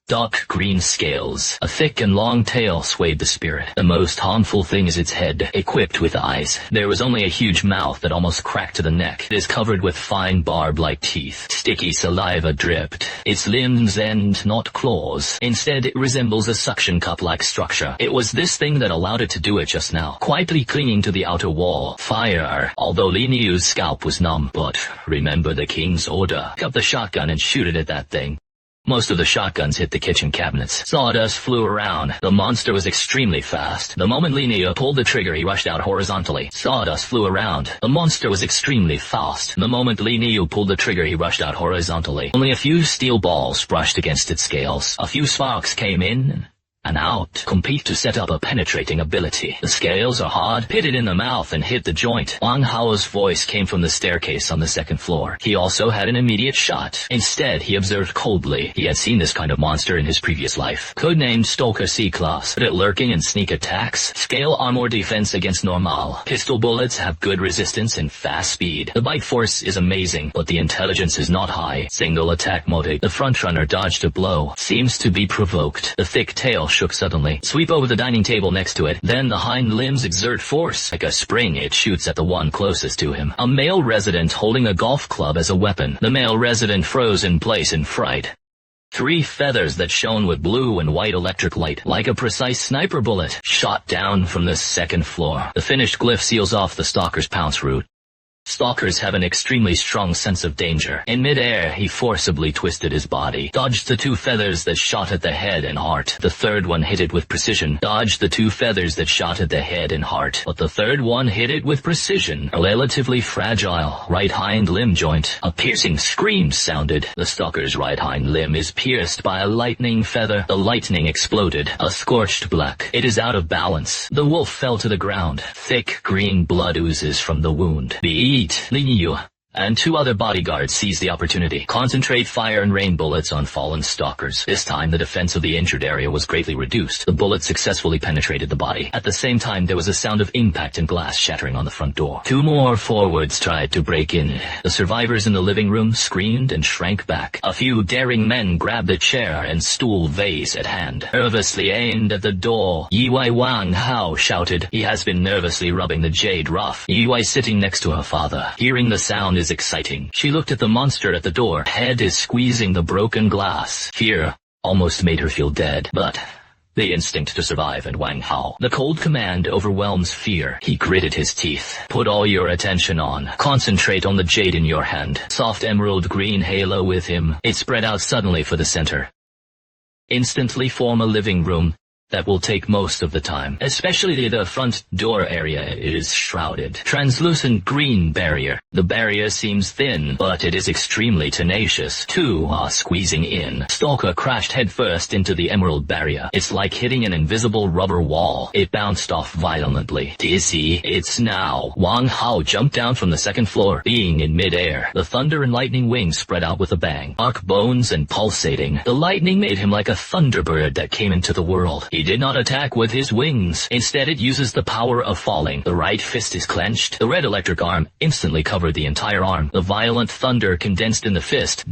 dark green scales. A thick and long tail swayed the spirit. The most harmful thing is its head, equipped with eyes. There was only a huge mouth that almost cracked to the neck. It is covered with fine barb-like teeth. Sticky saliva dripped. Its limbs end not claws. Instead, it resembles a suction cup-like structure. It was this thing that allowed it to do it just now, quietly clinging to the outer wall. Fire. Although Li Niu's scalp was numb, but remember the king's order. Pick up the shotgun and shoot it at that thing. Most of the shotguns hit the kitchen cabinets. Sawdust flew around. The monster was extremely fast. The moment Li Niu pulled the trigger, he rushed out horizontally. Sawdust flew around. The monster was extremely fast. The moment Li Niu pulled the trigger, he rushed out horizontally. Only a few steel balls brushed against its scales. A few sparks came in and out. Compete to set up a penetrating ability. The scales are hard, pitted in the mouth and hit the joint. Wang Hao's voice came from the staircase on the second floor. He also had an immediate shot. Instead, he observed coldly. He had seen this kind of monster in his previous life. Codenamed Stalker C-Class, but at lurking and sneak attacks. Scale armor defense against normal. Pistol bullets have good resistance and fast speed. The bite force is amazing, but the intelligence is not high. Single attack mode. The frontrunner dodged a blow. Seems to be provoked. The thick tail shook suddenly. Sweep over the dining table next to it. Then the hind limbs exert force. Like a spring, it shoots at the one closest to him. A male resident holding a golf club as a weapon. The male resident froze in place in fright. 3 feathers that shone with blue and white electric light, like a precise sniper bullet, shot down from the second floor. The finished glyph seals off the stalker's pounce route. Stalkers have an extremely strong sense of danger. In mid-air, he forcibly twisted his body, dodged the 2 feathers that shot at the head and heart. The third one hit it with precision, dodged the 2 feathers that shot at the head and heart, but the third one hit it with precision. A relatively fragile right hind limb joint. A piercing scream sounded. The stalker's right hind limb is pierced by a lightning feather. The lightning exploded, a scorched black. It is out of balance. The wolf fell to the ground. Thick green blood oozes from the wound. Lee and 2 other bodyguards seize the opportunity. Concentrate fire and rain bullets on fallen stalkers. This time the defense of the injured area was greatly reduced. The bullet successfully penetrated the body. At the same time there was a sound of impact and glass shattering on the front door. 2 more forwards tried to break in. The survivors in the living room screamed and shrank back. A few daring men grabbed a chair and stool vase at hand, nervously aimed at the door. Yiwei Wang Hao shouted. He has been nervously rubbing the jade rough. Yiwei sitting next to her father. Hearing the sound is exciting. She looked at the monster at the door. Head is squeezing the broken glass. Fear almost made her feel dead, but the instinct to survive in Wang Hao. The cold command overwhelms fear. He gritted his teeth. Put all your attention on. Concentrate on the jade in your hand. Soft emerald green halo with him. It spread out suddenly for the center. Instantly form a living room. That will take most of the time. Especially the front door area is shrouded. Translucent green barrier. The barrier seems thin, but it is extremely tenacious. 2 are squeezing in. Stalker crashed headfirst into the emerald barrier. It's like hitting an invisible rubber wall. It bounced off violently. Dizzy, it's now. Wang Hao jumped down from the second floor, being in mid-air. The thunder and lightning wings spread out with a bang. Arc bones and pulsating. The lightning made him like a thunderbird that came into the world. He did not attack with his wings. Instead, it uses the power of falling. The right fist is clenched. The red electric arm instantly covered the entire arm. The violent thunder condensed in the fist.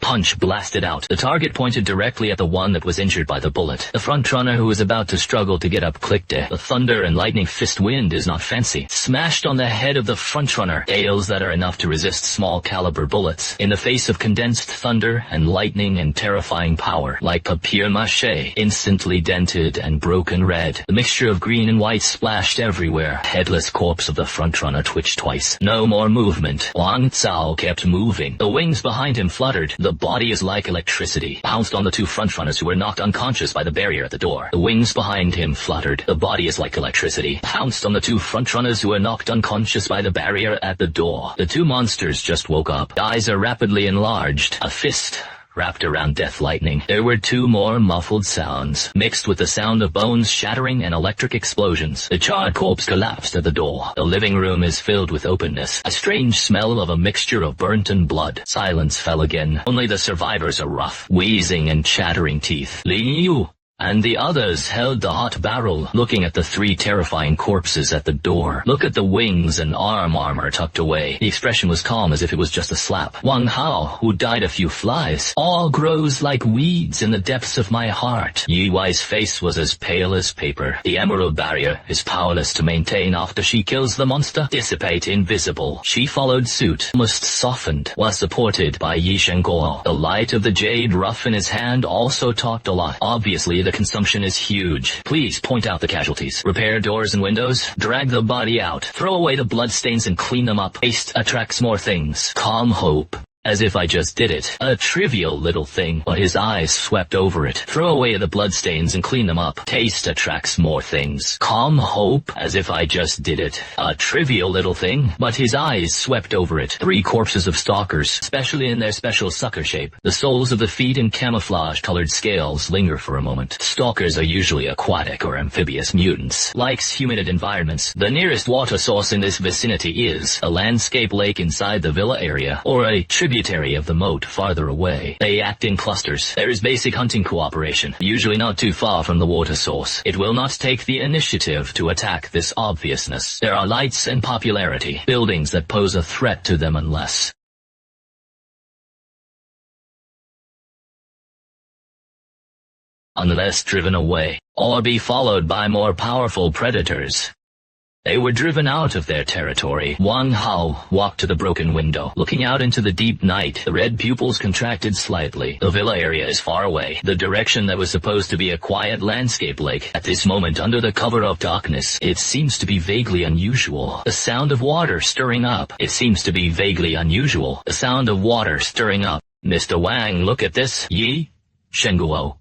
Punch blasted out. The target pointed directly at the one that was injured by the bullet. The front runner who was about to struggle to get up clicked it. The thunder and lightning fist wind is not fancy. Smashed on the head of the front runner. Gales that are enough to resist small caliber bullets. In the face of condensed thunder and lightning and terrifying power. Like papier-mâché. Instantly dented and broken red. The mixture of green and white splashed everywhere. Headless corpse of the frontrunner twitched twice. No more movement. Wang Cao kept moving. The wings behind him fluttered. The body is like electricity. Pounced on the 2 frontrunners who were knocked unconscious by the barrier at the door. The wings behind him fluttered. The body is like electricity. Pounced on the 2 frontrunners who were knocked unconscious by the barrier at the door. The 2 monsters just woke up. Eyes are rapidly enlarged. A fist wrapped around Death Lightning. There were 2 more muffled sounds, mixed with the sound of bones shattering and electric explosions. The charred corpse collapsed at the door. The living room is filled with openness. A strange smell of a mixture of burnt and blood. Silence fell again. Only the survivors are rough, wheezing and chattering teeth. Liu and the others held the hot barrel, looking at the 3 terrifying corpses at the door. Look at the wings and arm armor tucked away. The expression was calm as if it was just a slap. Wang Hao, who died a few flies, all grows like weeds in the depths of my heart. Yi Wei's face was as pale as paper. The emerald barrier is powerless to maintain after she kills the monster. Dissipate invisible. She followed suit, almost softened, was supported by Yi Shengguo. The light of the jade rough in his hand also talked a lot. Obviously, the consumption is huge. Please point out the casualties. Repair doors and windows. Drag the body out. Throw away the bloodstains and clean them up. Haste attracts more things. Calm hope. As if I just did it. A trivial little thing, but his eyes swept over it. Throw away the bloodstains and clean them up. Taste attracts more things. Calm hope, as if I just did it. A trivial little thing, but his eyes swept over it. 3 corpses of stalkers, especially in their special sucker shape. The soles of the feet and camouflage-colored scales linger for a moment. Stalkers are usually aquatic or amphibious mutants. Likes humid environments. The nearest water source in this vicinity is a landscape lake inside the villa area, or a tributary of the moat farther away. They act in clusters. There is basic hunting cooperation, usually not too far from the water source. It will not take the initiative to attack this obviousness. There are lights and popularity, buildings that pose a threat to them unless driven away, or be followed by more powerful predators. They were driven out of their territory. Wang Hao walked to the broken window. Looking out into the deep night, the red pupils contracted slightly. The villa area is far away. The direction that was supposed to be a quiet landscape lake. At this moment, under the cover of darkness, it seems to be vaguely unusual. The sound of water stirring up. It seems to be vaguely unusual. The sound of water stirring up. Mr. Wang, look at this. Yi? Shenguo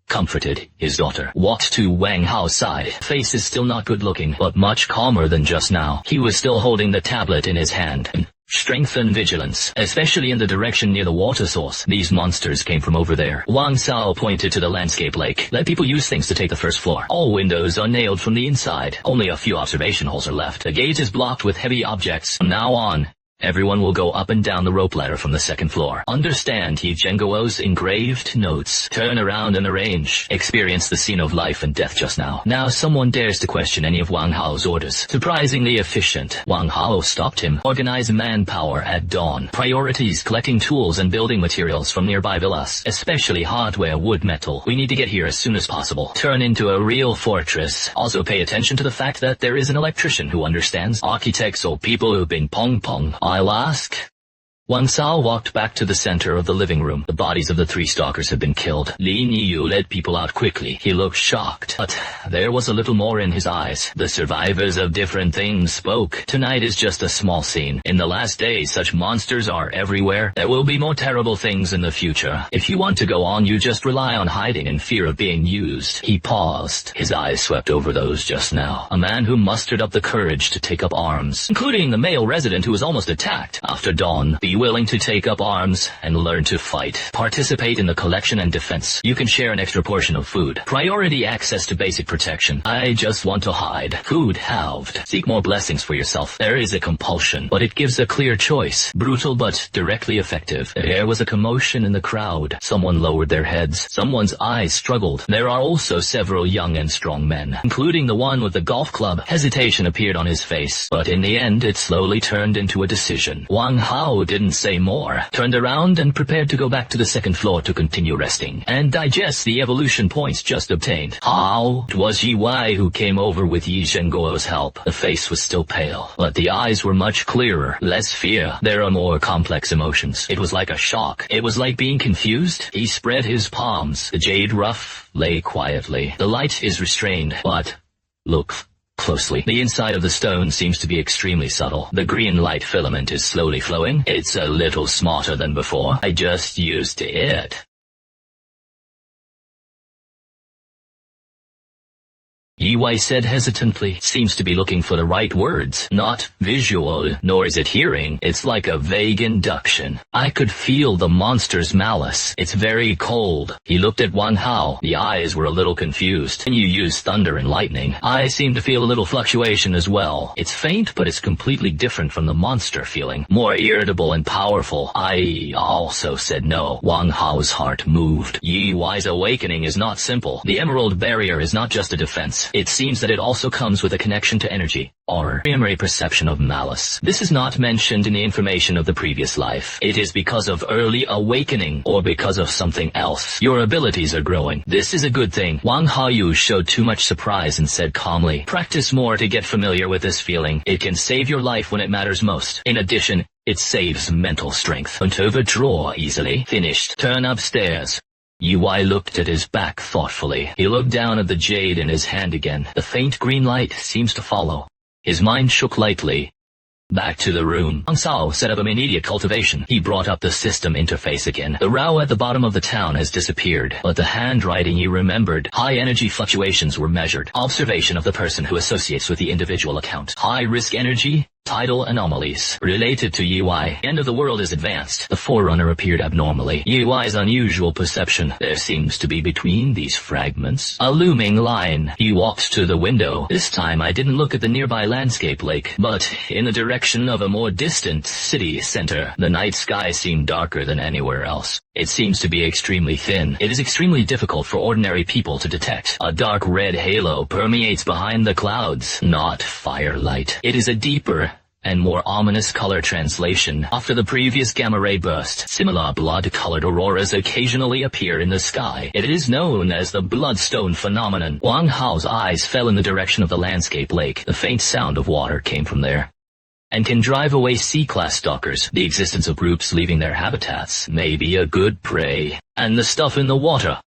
comforted his daughter, walked to Wang Hao's side. Face is still not good looking, but much calmer than just now. He was still holding the tablet in his hand. Strengthen vigilance, especially in the direction near the water source. These monsters came from over there. Wang Sao pointed to the landscape lake. Let people use things to take the first floor. All windows are nailed from the inside. Only a few observation holes are left. The gate is blocked with heavy objects. From now on, everyone will go up and down the rope ladder from the second floor. Understand He Zhenguo's engraved notes. Turn around and arrange. Experience the scene of life and death just now. Now someone dares to question any of Wang Hao's orders. Surprisingly efficient. Wang Hao stopped him. Organize manpower at dawn. Priorities: collecting tools and building materials from nearby villas, especially hardware, wood, metal. We need to get here as soon as possible. Turn into a real fortress. Also pay attention to the fact that there is an electrician who understands. Architects or people who've been pong-pong, I'll ask. Wang Sao walked back to the center of the living room. The bodies of the 3 stalkers had been killed. Li Niyu led people out quickly. He looked shocked, but there was a little more in his eyes. The survivors of different things spoke. Tonight is just a small scene. In the last days, such monsters are everywhere. There will be more terrible things in the future. If you want to go on, you just rely on hiding in fear of being used. He paused. His eyes swept over those just now. A man who mustered up the courage to take up arms, including the male resident who was almost attacked. After dawn, be willing to take up arms and learn to fight. Participate in the collection and defense. You can share an extra portion of food. Priority access to basic protection. I just want to hide. Food halved. Seek more blessings for yourself. There is a compulsion, but it gives a clear choice. Brutal but directly effective. There was a commotion in the crowd. Someone lowered their heads. Someone's eyes struggled. There are also several young and strong men, including the one with the golf club. Hesitation appeared on his face, but in the end it slowly turned into a decision. Wang Hao didn't say more, turned around and prepared to go back to the second floor to continue resting and digest the evolution points just obtained. How? It was Yi Wei who came over with Yi Zhenguo's help. The face was still pale, but the eyes were much clearer. Less fear. There are more complex emotions. It was like a shock. It was like being confused. He spread his palms. The jade rough lay quietly. The light is restrained, but look closely. The inside of the stone seems to be extremely subtle. The green light filament is slowly flowing. It's a little smarter than before. I just used it. Yi Wei said hesitantly. Seems to be looking for the right words. Not visual, nor is it hearing. It's like a vague induction. I could feel the monster's malice. It's very cold. He looked at Wang Hao. The eyes were a little confused. Can you use thunder and lightning? I seem to feel a little fluctuation as well. It's faint, but it's completely different from the monster feeling. More irritable and powerful. I also said no. Wang Hao's heart moved. Yi Wei's awakening is not simple. The emerald barrier is not just a defense. It seems that it also comes with a connection to energy, or primary perception of malice. This is not mentioned in the information of the previous life. It is because of early awakening, or because of something else. Your abilities are growing. This is a good thing. Wang Haoyu showed too much surprise and said calmly, practice more to get familiar with this feeling. It can save your life when it matters most. In addition, it saves mental strength. Don't overdraw easily. Finished. Turn upstairs. Yi Wei looked at his back thoughtfully. He looked down at the jade in his hand again. The faint green light seems to follow. His mind shook lightly. Back to the room. Wang Sao set up immediate cultivation. He brought up the system interface again. The row at the bottom of the town has disappeared, but the handwriting he remembered. High energy fluctuations were measured. Observation of the person who associates with the individual account. High risk energy. Tidal anomalies. Related to Yi. End of the world is advanced. The Forerunner appeared abnormally. Yi's unusual perception. There seems to be between these fragments a looming line. He walked to the window. This time I didn't look at the nearby landscape lake, but in the direction of a more distant city center. The night sky seemed darker than anywhere else. It seems to be extremely thin. It is extremely difficult for ordinary people to detect. A dark red halo permeates behind the clouds, not firelight. It is a deeper and more ominous color translation. After the previous gamma ray burst, similar blood-colored auroras occasionally appear in the sky. It is known as the bloodstone phenomenon. Wang Hao's eyes fell in the direction of the landscape lake. The faint sound of water came from there, and can drive away C-class stalkers. The existence of groups leaving their habitats may be a good prey. And the stuff in the water,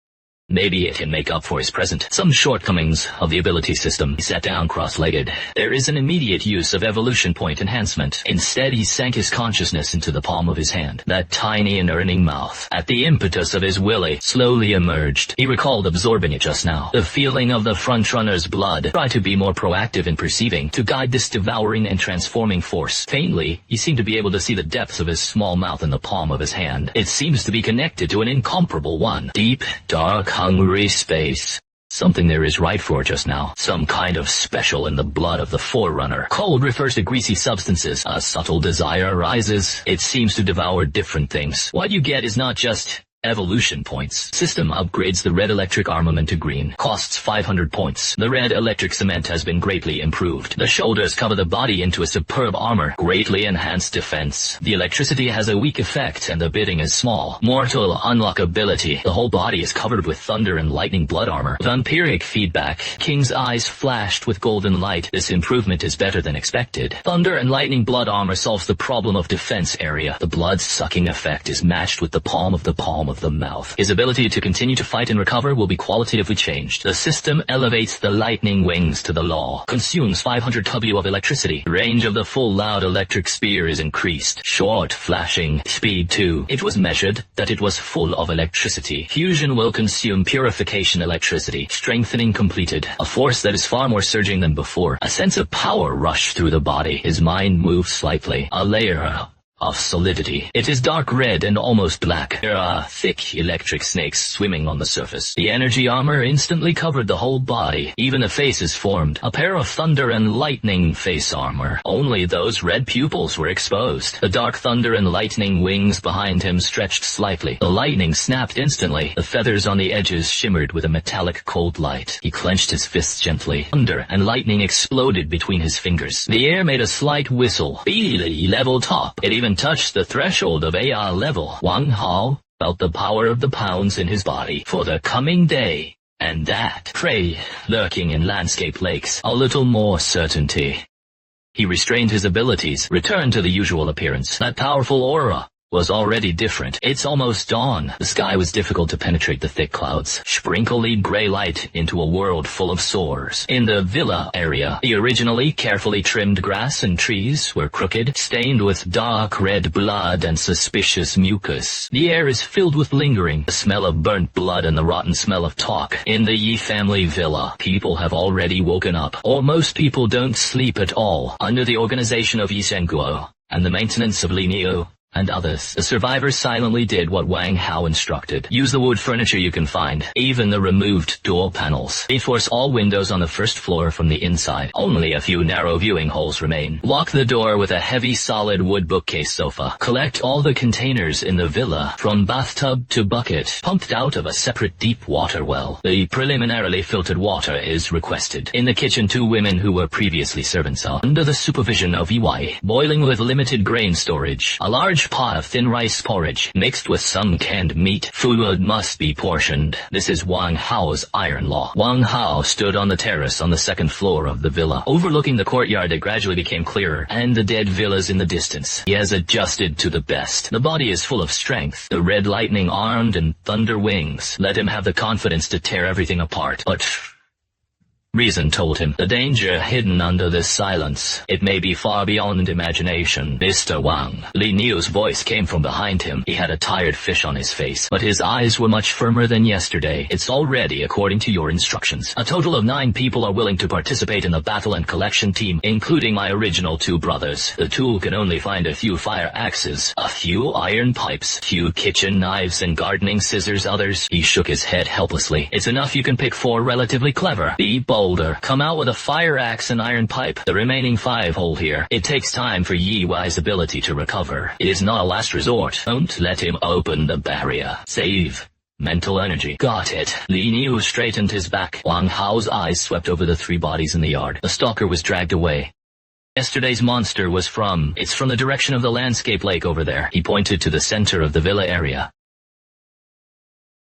maybe it can make up for his present some shortcomings of the ability system. He sat down cross-legged. There is an immediate use of evolution point enhancement. Instead, he sank his consciousness into the palm of his hand. That tiny and earning mouth, at the impetus of his willy, slowly emerged. He recalled absorbing it just now. The feeling of the frontrunner's blood. Try to be more proactive in perceiving, to guide this devouring and transforming force. Faintly, he seemed to be able to see the depths of his small mouth in the palm of his hand. It seems to be connected to an incomparable one. Deep, dark, hungry space. Something there is right for just now. Some kind of special in the blood of the Forerunner. Cold refers to greasy substances. A subtle desire arises. It seems to devour different things. What you get is not just evolution points. System upgrades the red electric armament to green. Costs 500 points. The red electric cement has been greatly improved. The shoulders cover the body into a superb armor. Greatly enhanced defense. The electricity has a weak effect and the bidding is small. Mortal unlockability. The whole body is covered with thunder and lightning blood armor. Vampiric feedback. King's eyes flashed with golden light. This improvement is better than expected. Thunder and lightning blood armor solves the problem of defense area. The blood-sucking effect is matched with the palm of the mouth. His ability to continue to fight and recover will be qualitatively changed. The system elevates the lightning wings to the law. Consumes 500 W of electricity. Range of the full loud electric spear is increased. Short flashing. Speed 2. It was measured that it was full of electricity. Fusion will consume purification electricity. Strengthening completed. A force that is far more surging than before. A sense of power rushed through the body. His mind moved slightly. A layer of solidity. It is dark red and almost black. There are thick electric snakes swimming on the surface. The energy armor instantly covered the whole body. Even the face is formed. A pair of thunder and lightning face armor. Only those red pupils were exposed. The dark thunder and lightning wings behind him stretched slightly. The lightning snapped instantly. The feathers on the edges shimmered with a metallic cold light. He clenched his fists gently. Thunder and lightning exploded between his fingers. The air made a slight whistle. Beely level top. It even touched the threshold of AR level. Wang Hao felt the power of the pounds in his body for the coming day. And that prey lurking in landscape lakes. A little more certainty. He restrained his abilities, returned to the usual appearance. That powerful aura was already different. It's almost dawn. The sky was difficult to penetrate the thick clouds. Sprinkly gray light into a world full of sores. In the villa area, the originally carefully trimmed grass and trees were crooked, stained with dark red blood and suspicious mucus. The air is filled with lingering, the smell of burnt blood and the rotten smell of talc. In the Yi family villa, people have already woken up, or most people don't sleep at all. Under the organization of Yi Shenguo and the maintenance of Li Niu and others, the survivors silently did what Wang Hao instructed. Use the wood furniture you can find, even the removed door panels. Reinforce all windows on the first floor from the inside. Only a few narrow viewing holes remain. Lock the door with a heavy solid wood bookcase sofa. Collect all the containers in the villa, from bathtub to bucket, pumped out of a separate deep water well. The preliminarily filtered water is requested. In the kitchen, 2 women who were previously servants are, under the supervision of EY, boiling with limited grain storage. A large pot of thin rice porridge, mixed with some canned meat. Food must be portioned. This is Wang Hao's iron law. Wang Hao stood on the terrace on the second floor of the villa, overlooking the courtyard that gradually became clearer, and the dead villas in the distance. He has adjusted to the best. The body is full of strength. The red lightning armed and thunder wings let him have the confidence to tear everything apart. But Reason told him the danger hidden under this silence. It may be far beyond imagination. Mr. Wang. Li Niu's voice came from behind him. He had a tired fish on his face, but his eyes were much firmer than yesterday. It's all ready according to your instructions. A total of 9 people are willing to participate in the battle and collection team, including my original 2 brothers. The tool can only find a few fire axes, a few iron pipes, few kitchen knives and gardening scissors. Others. He shook his head helplessly. It's enough you can pick 4 relatively clever. Be bolder. Come out with a fire axe and iron pipe. The remaining 5 hold here. It takes time for Yi Wei's ability to recover. It is not a last resort. Don't let him open the barrier. Save mental energy. Got it. Li Niu straightened his back. Wang Hao's eyes swept over the 3 bodies in the yard. The stalker was dragged away. Yesterday's monster was it's from the direction of the landscape lake over there. He pointed to the center of the villa area.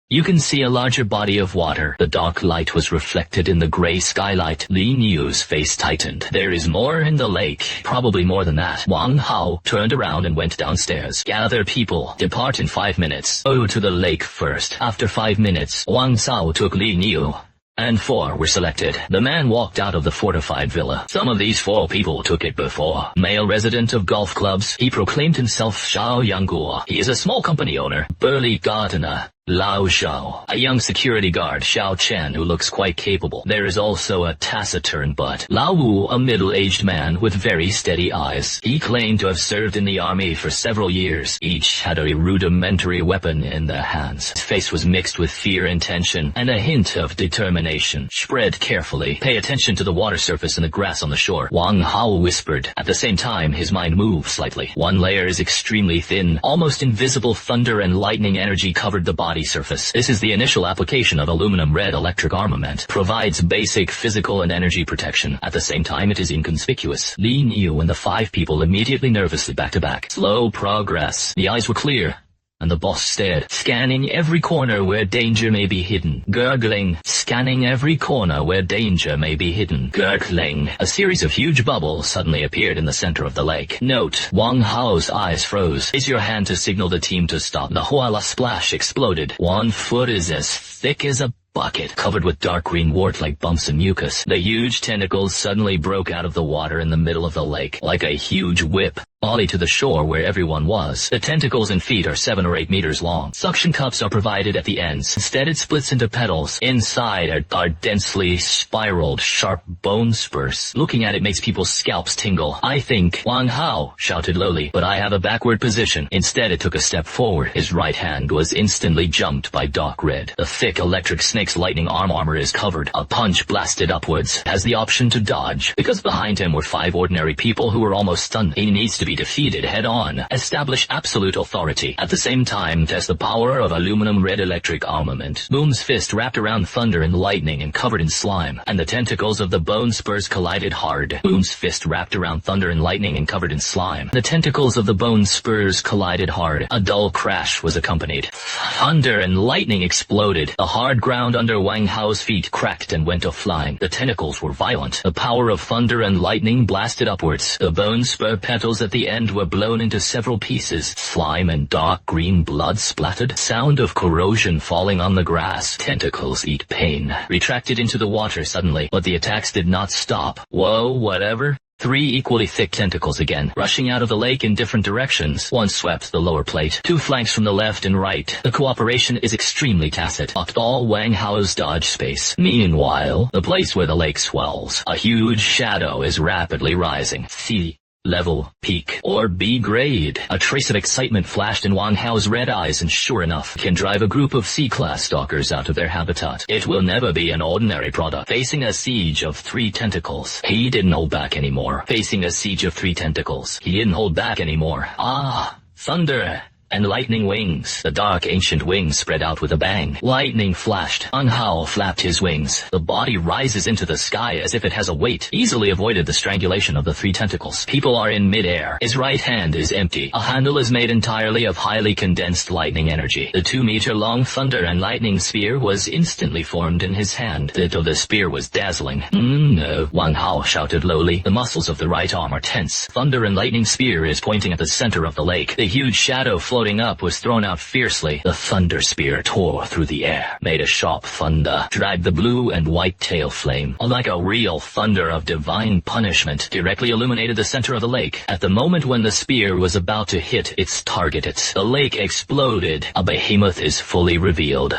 You can see a larger body of water. The dark light was reflected in the gray skylight. Li Niu's face tightened. There is more in the lake. Probably more than that. Wang Hao turned around and went downstairs. Gather people. Depart in 5 minutes. Go to the lake first. After 5 minutes, Wang Cao took Li Niu, and 4 were selected. The man walked out of the fortified villa. Some of these 4 people took it before. Male resident of golf clubs. He proclaimed himself Xiao Yangguo. He is a small company owner. Burly gardener Lao Xiao, a young security guard Xiao Chen who looks quite capable. There is also a taciturn but Lao Wu, a middle-aged man with very steady eyes. He claimed to have served in the army for several years. Each had a rudimentary weapon in their hands. His face was mixed with fear and tension, and a hint of determination. Spread carefully. Pay attention to the water surface and the grass on the shore. Wang Hao whispered. At the same time, his mind moved slightly. One layer is extremely thin. Almost invisible thunder and lightning energy covered the body surface. This is the initial application of aluminum red electric armament. Provides basic physical and energy protection. At the same time, it is inconspicuous. Li Niu and the 5 people immediately nervously back to back. Slow progress. The eyes were clear, and the boss stared, scanning every corner where danger may be hidden. Gurgling, scanning every corner where danger may be hidden. Gurgling. A series of huge bubbles suddenly appeared in the center of the lake. Note, Wang Hao's eyes froze. Raise your hand to signal the team to stop. The Huala splash exploded. 1 foot is as thick as a bucket, covered with dark green wart-like bumps and mucus. The huge tentacles suddenly broke out of the water in the middle of the lake, like a huge whip. Ollie to the shore where everyone was. The tentacles and feet are 7 or 8 meters long. Suction cups are provided at the ends. Instead it splits into petals. Inside are densely spiraled, sharp bone spurs. Looking at it makes people's scalps tingle. I think, Wang Hao shouted lowly, but I have a backward position. Instead it took a step forward. His right hand was instantly jumped by dark red. The thick electric snake's lightning armor is covered. A punch blasted upwards. Has the option to dodge. Because behind him were 5 ordinary people who were almost stunned. He needs to be defeated head-on. Establish absolute authority. At the same time, test the power of aluminum red electric armament. Boom's fist wrapped around thunder and lightning and covered in slime, and the tentacles of the bone spurs collided hard. Boom's fist wrapped around thunder and lightning and covered in slime. The tentacles of the bone spurs collided hard. A dull crash was accompanied. Thunder and lightning exploded. The hard ground under Wang Hao's feet cracked and went offline. The tentacles were violent. The power of thunder and lightning blasted upwards. The bone spur petals at the end were blown into several pieces. Slime and dark green blood splattered. Sound of corrosion falling on the grass. Tentacles eat pain. Retracted into the water suddenly, but the attacks did not stop. Whoa, whatever. 3 equally thick tentacles again, rushing out of the lake in different directions. One swept the lower plate. 2 flanks from the left and right. The cooperation is extremely tacit. Blocked all Wang Hao's dodge space. Meanwhile, the place where the lake swells. A huge shadow is rapidly rising. See level, peak, or B grade. A trace of excitement flashed in Wang Hao's red eyes, and sure enough, can drive a group of C-class stalkers out of their habitat. It will never be an ordinary product. Facing a siege of 3 tentacles, he didn't hold back anymore. Facing a siege of 3 tentacles, he didn't hold back anymore. Ah, thunder and lightning wings. The dark ancient wings spread out with a bang. Lightning flashed. Wang Hao flapped his wings. The body rises into the sky as if it has a weight. Easily avoided the strangulation of the 3 tentacles. People are in midair. His right hand is empty. A handle is made entirely of highly condensed lightning energy. The 2-meter-long thunder and lightning sphere was instantly formed in his hand. The spear was dazzling. No, Wang Hao shouted lowly. The muscles of the right arm are tense. Thunder and lightning spear is pointing at the center of the lake. The huge shadow floating floating up was thrown out fiercely. The thunder spear tore through the air, made a sharp thunder, dragged the blue and white tail flame, like a real thunder of divine punishment, directly illuminated the center of the lake. At the moment when the spear was about to hit its target, the lake exploded. A behemoth is fully revealed.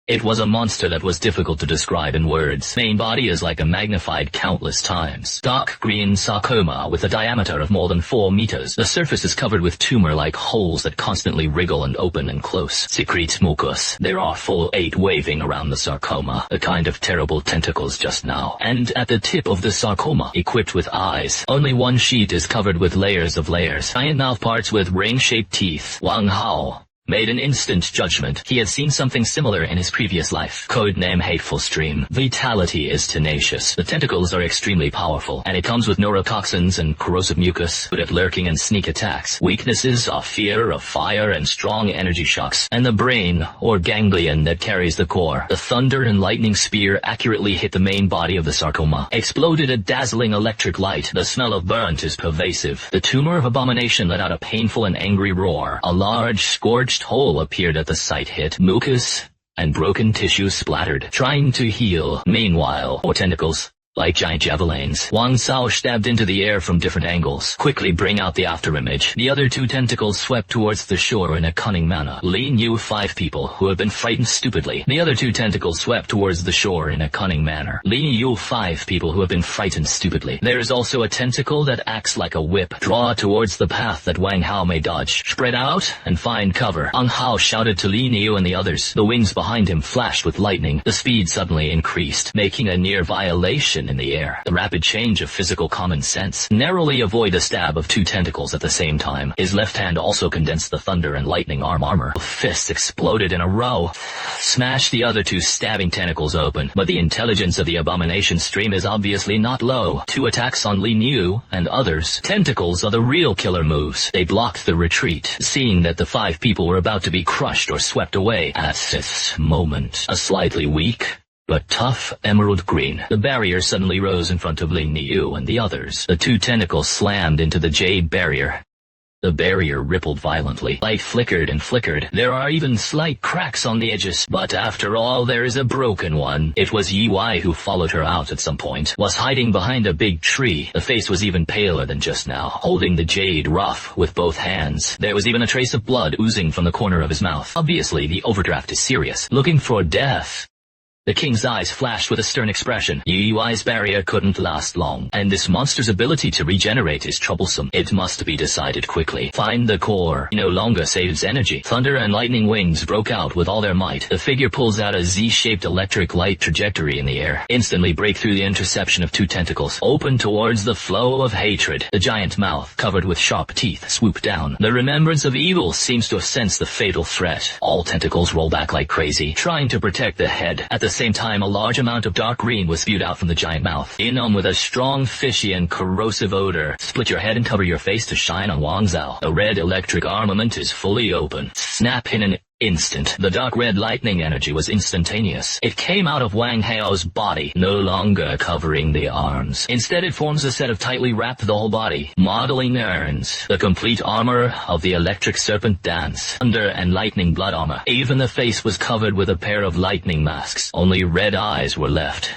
It was a monster that was difficult to describe in words. Main body is like a magnified countless times. Dark green sarcoma with a diameter of more than 4 meters. The surface is covered with tumor-like holes that constantly wriggle and open and close. Secretes mucus. There are full 8 waving around the sarcoma, a kind of terrible tentacles just now. And at the tip of the sarcoma, equipped with eyes, only one sheet is covered with layers of layers. Giant mouth parts with ring-shaped teeth. Wang Hao made an instant judgment. He had seen something similar in his previous life. Codename Hateful Stream. Vitality is tenacious. The tentacles are extremely powerful, and it comes with neurotoxins and corrosive mucus, good at lurking and sneak attacks. Weaknesses are fear of fire and strong energy shocks, and the brain, or ganglion that carries the core. The thunder and lightning spear accurately hit the main body of the sarcoma. Exploded a dazzling electric light. The smell of burnt is pervasive. The tumor of abomination let out a painful and angry roar. A large, scorched hole appeared at the site hit. Mucus and broken tissue splattered, trying to heal. Meanwhile, more tentacles, like giant javelins, Wang Sao stabbed into the air from different angles. Quickly bring out the afterimage. The other 2 tentacles swept towards the shore in a cunning manner. Li knew 5 people who had been frightened stupidly. The other 2 tentacles swept towards the shore in a cunning manner. Li knew 5 people who have been frightened stupidly. There is also a tentacle that acts like a whip. Draw towards the path that Wang Hao may dodge. Spread out and find cover. Wang Hao shouted to Li Niu and the others. The wings behind him flashed with lightning. The speed suddenly increased, making a near violation in the air. The rapid change of physical common sense. Narrowly avoid a stab of 2 tentacles at the same time. His left hand also condensed the thunder and lightning armor. Fists exploded in a row, smashed the other 2 stabbing tentacles open. But the intelligence of the abomination stream is obviously not low. 2 attacks on Li Niu and others. Tentacles are the real killer moves. They blocked the retreat, seeing that the 5 people were about to be crushed or swept away. At this moment, a slightly weak but tough emerald green, the barrier suddenly rose in front of Li Niu and the others. The 2 tentacles slammed into the jade barrier. The barrier rippled violently. Light flickered and flickered. There are even slight cracks on the edges. But after all, there is a broken one. It was Yi Wei who followed her out at some point, was hiding behind a big tree. The face was even paler than just now, holding the jade ruff with both hands. There was even a trace of blood oozing from the corner of his mouth. Obviously, the overdraft is serious. Looking for death. The king's eyes flashed with a stern expression. Yi Wei's barrier couldn't last long, and this monster's ability to regenerate is troublesome. It must be decided quickly. Find the core. No longer saves energy. Thunder and lightning wings broke out with all their might. The figure pulls out a Z-shaped electric light trajectory in the air. Instantly break through the interception of 2 tentacles. Open towards the flow of hatred. The giant mouth, covered with sharp teeth, swoop down. The remembrance of evil seems to have sensed the fatal threat. All tentacles roll back like crazy, trying to protect the head. At the same time, a large amount of dark green was spewed out from the giant mouth, with a strong, fishy and corrosive odor. Split your head and cover your face to shine on Wang Zhao. The red electric armament is fully open. Snap in an instant. The dark red lightning energy was instantaneous. It came out of Wang Hao's body, no longer covering the arms. Instead, it forms a set of tightly wrapped the whole body, modeling urns. The complete armor of the electric serpent dance. Thunder and lightning blood armor. Even the face was covered with a pair of lightning masks. Only red eyes were left.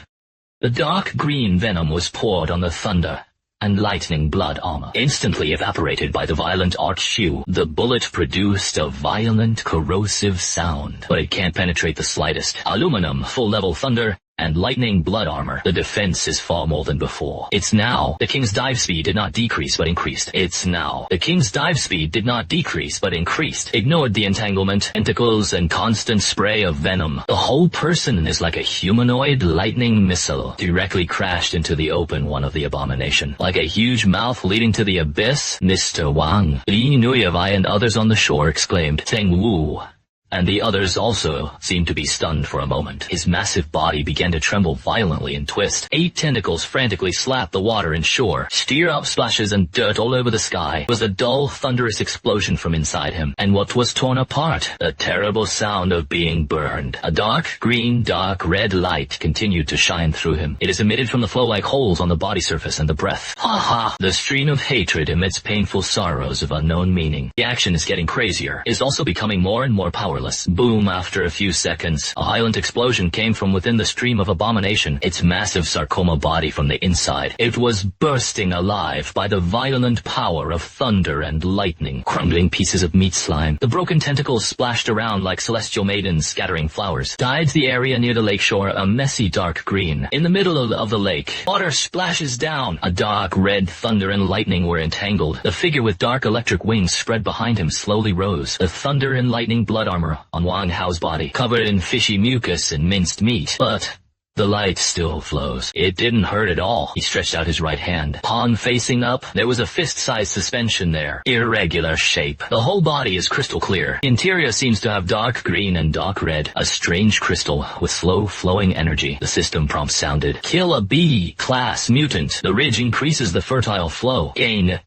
The dark green venom was poured on the thunder and lightning blood armor, instantly evaporated by the violent arch hue. The bullet produced a violent, corrosive sound, but it can't penetrate the slightest. Aluminum, full-level thunder, and lightning blood armor. The defense is far more than before. It's now. The king's dive speed did not decrease but increased. It's now. The king's dive speed did not decrease but increased. Ignored the entanglement, tentacles, and constant spray of venom. The whole person is like a humanoid lightning missile, directly crashed into the open one of the abomination. Like a huge mouth leading to the abyss, Mr. Wang, Li Nuyevai and others on the shore exclaimed, Teng Wu, and the others also seemed to be stunned for a moment. His massive body began to tremble violently and twist. 8 tentacles frantically slapped the water and shore, stir up splashes and dirt all over the sky. It was a dull, thunderous explosion from inside him, and what was torn apart? The terrible sound of being burned. A dark green, dark red light continued to shine through him. It is emitted from the flow like holes on the body surface and the breath. Ha ha! The stream of hatred emits painful sorrows of unknown meaning. The action is getting crazier, is also becoming more and more powerful. Boom! After a few seconds, a violent explosion came from within the stream of abomination, its massive sarcoma body from the inside. It was bursting alive by the violent power of thunder and lightning. Crumbling pieces of meat slime. The broken tentacles splashed around like celestial maidens scattering flowers. Dyed the area near the lakeshore a messy dark green. In the middle of the lake, water splashes down. A dark red thunder and lightning were entangled. The figure with dark electric wings spread behind him slowly rose. The thunder and lightning blood armor on Wang Hao's body, covered in fishy mucus and minced meat. But the light still flows. It didn't hurt at all. He stretched out his right hand. Palm facing up, there was a fist-sized suspension there. Irregular shape. The whole body is crystal clear. Interior seems to have dark green and dark red. A strange crystal with slow flowing energy. The system prompt sounded. Kill a B class mutant. The ridge increases the fertile flow. Gain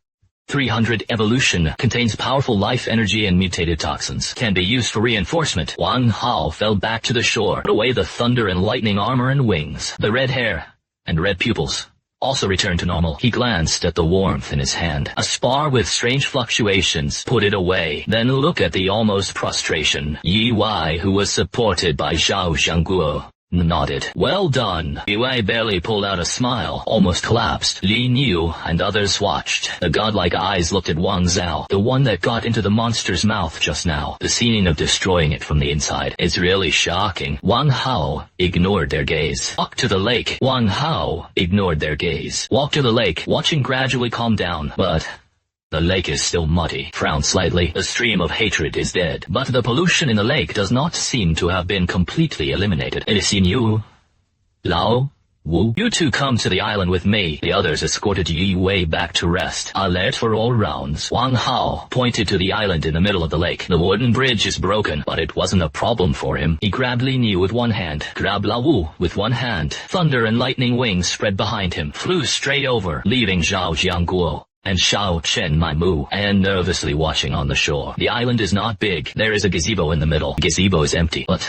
300 evolution, contains powerful life energy and mutated toxins. Can be used for reinforcement. Wang Hao fell back to the shore, put away the thunder and lightning armor and wings. The red hair and red pupils also returned to normal. He glanced at the warmth in his hand. A spar with strange fluctuations. Put it away. Then look at the almost prostration. Yi Wei, who was supported by Zhao Xiangguo, nodded. Well done. Yi Wei barely pulled out a smile, almost collapsed. Li Niu and others watched. The godlike eyes looked at Wang Zhao, the one that got into the monster's mouth just now. The scene of destroying it from the inside is really shocking. Wang Hao ignored their gaze. Walk to the lake. Wang Hao ignored their gaze. Walk to the lake, watching gradually calm down, but the lake is still muddy. Frowned slightly. The stream of hatred is dead, but the pollution in the lake does not seem to have been completely eliminated. It is seen you, Lao, Wu. You two come to the island with me. The others escorted Yi Wei back to rest. Alert for all rounds. Wang Hao pointed to the island in the middle of the lake. The wooden bridge is broken, but it wasn't a problem for him. He grabbed Li Niu with one hand, grabbed Lao Wu with one hand. Thunder and lightning wings spread behind him, flew straight over, leaving Zhao Jiangguo and Xiao Chen Maimu and nervously watching on the shore. The island is not big. There is a gazebo in the middle. The gazebo is empty, but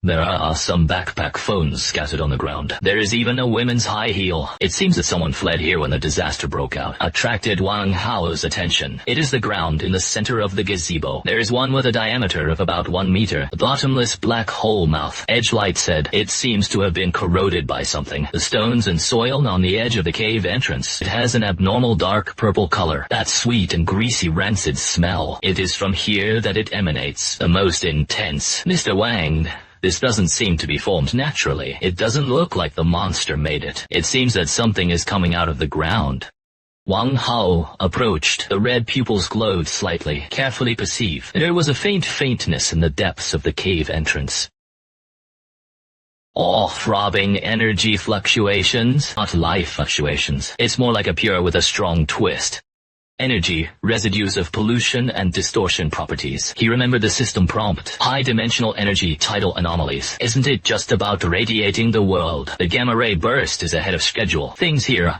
there are some backpack phones scattered on the ground. There is even a women's high heel. It seems that someone fled here when the disaster broke out. Attracted Wang Hao's attention. It is the ground in the center of the gazebo. There is one with a diameter of about 1 meter. A bottomless black hole mouth. Edge light said it seems to have been corroded by something. The stones and soil on the edge of the cave entrance. It has an abnormal dark purple color. That sweet and greasy rancid smell. It is from here that it emanates. The most intense. Mr. Wang, this doesn't seem to be formed naturally. It doesn't look like the monster made it. It seems that something is coming out of the ground. Wang Hao approached. The red pupils glowed slightly. Carefully perceived. There was a faintness in the depths of the cave entrance. All throbbing energy fluctuations, not life fluctuations. It's more like a pure with a strong twist. Energy, residues of pollution and distortion properties. He remembered the system prompt. High-dimensional energy tidal anomalies. Isn't it just about radiating the world? The gamma-ray burst is ahead of schedule. Things here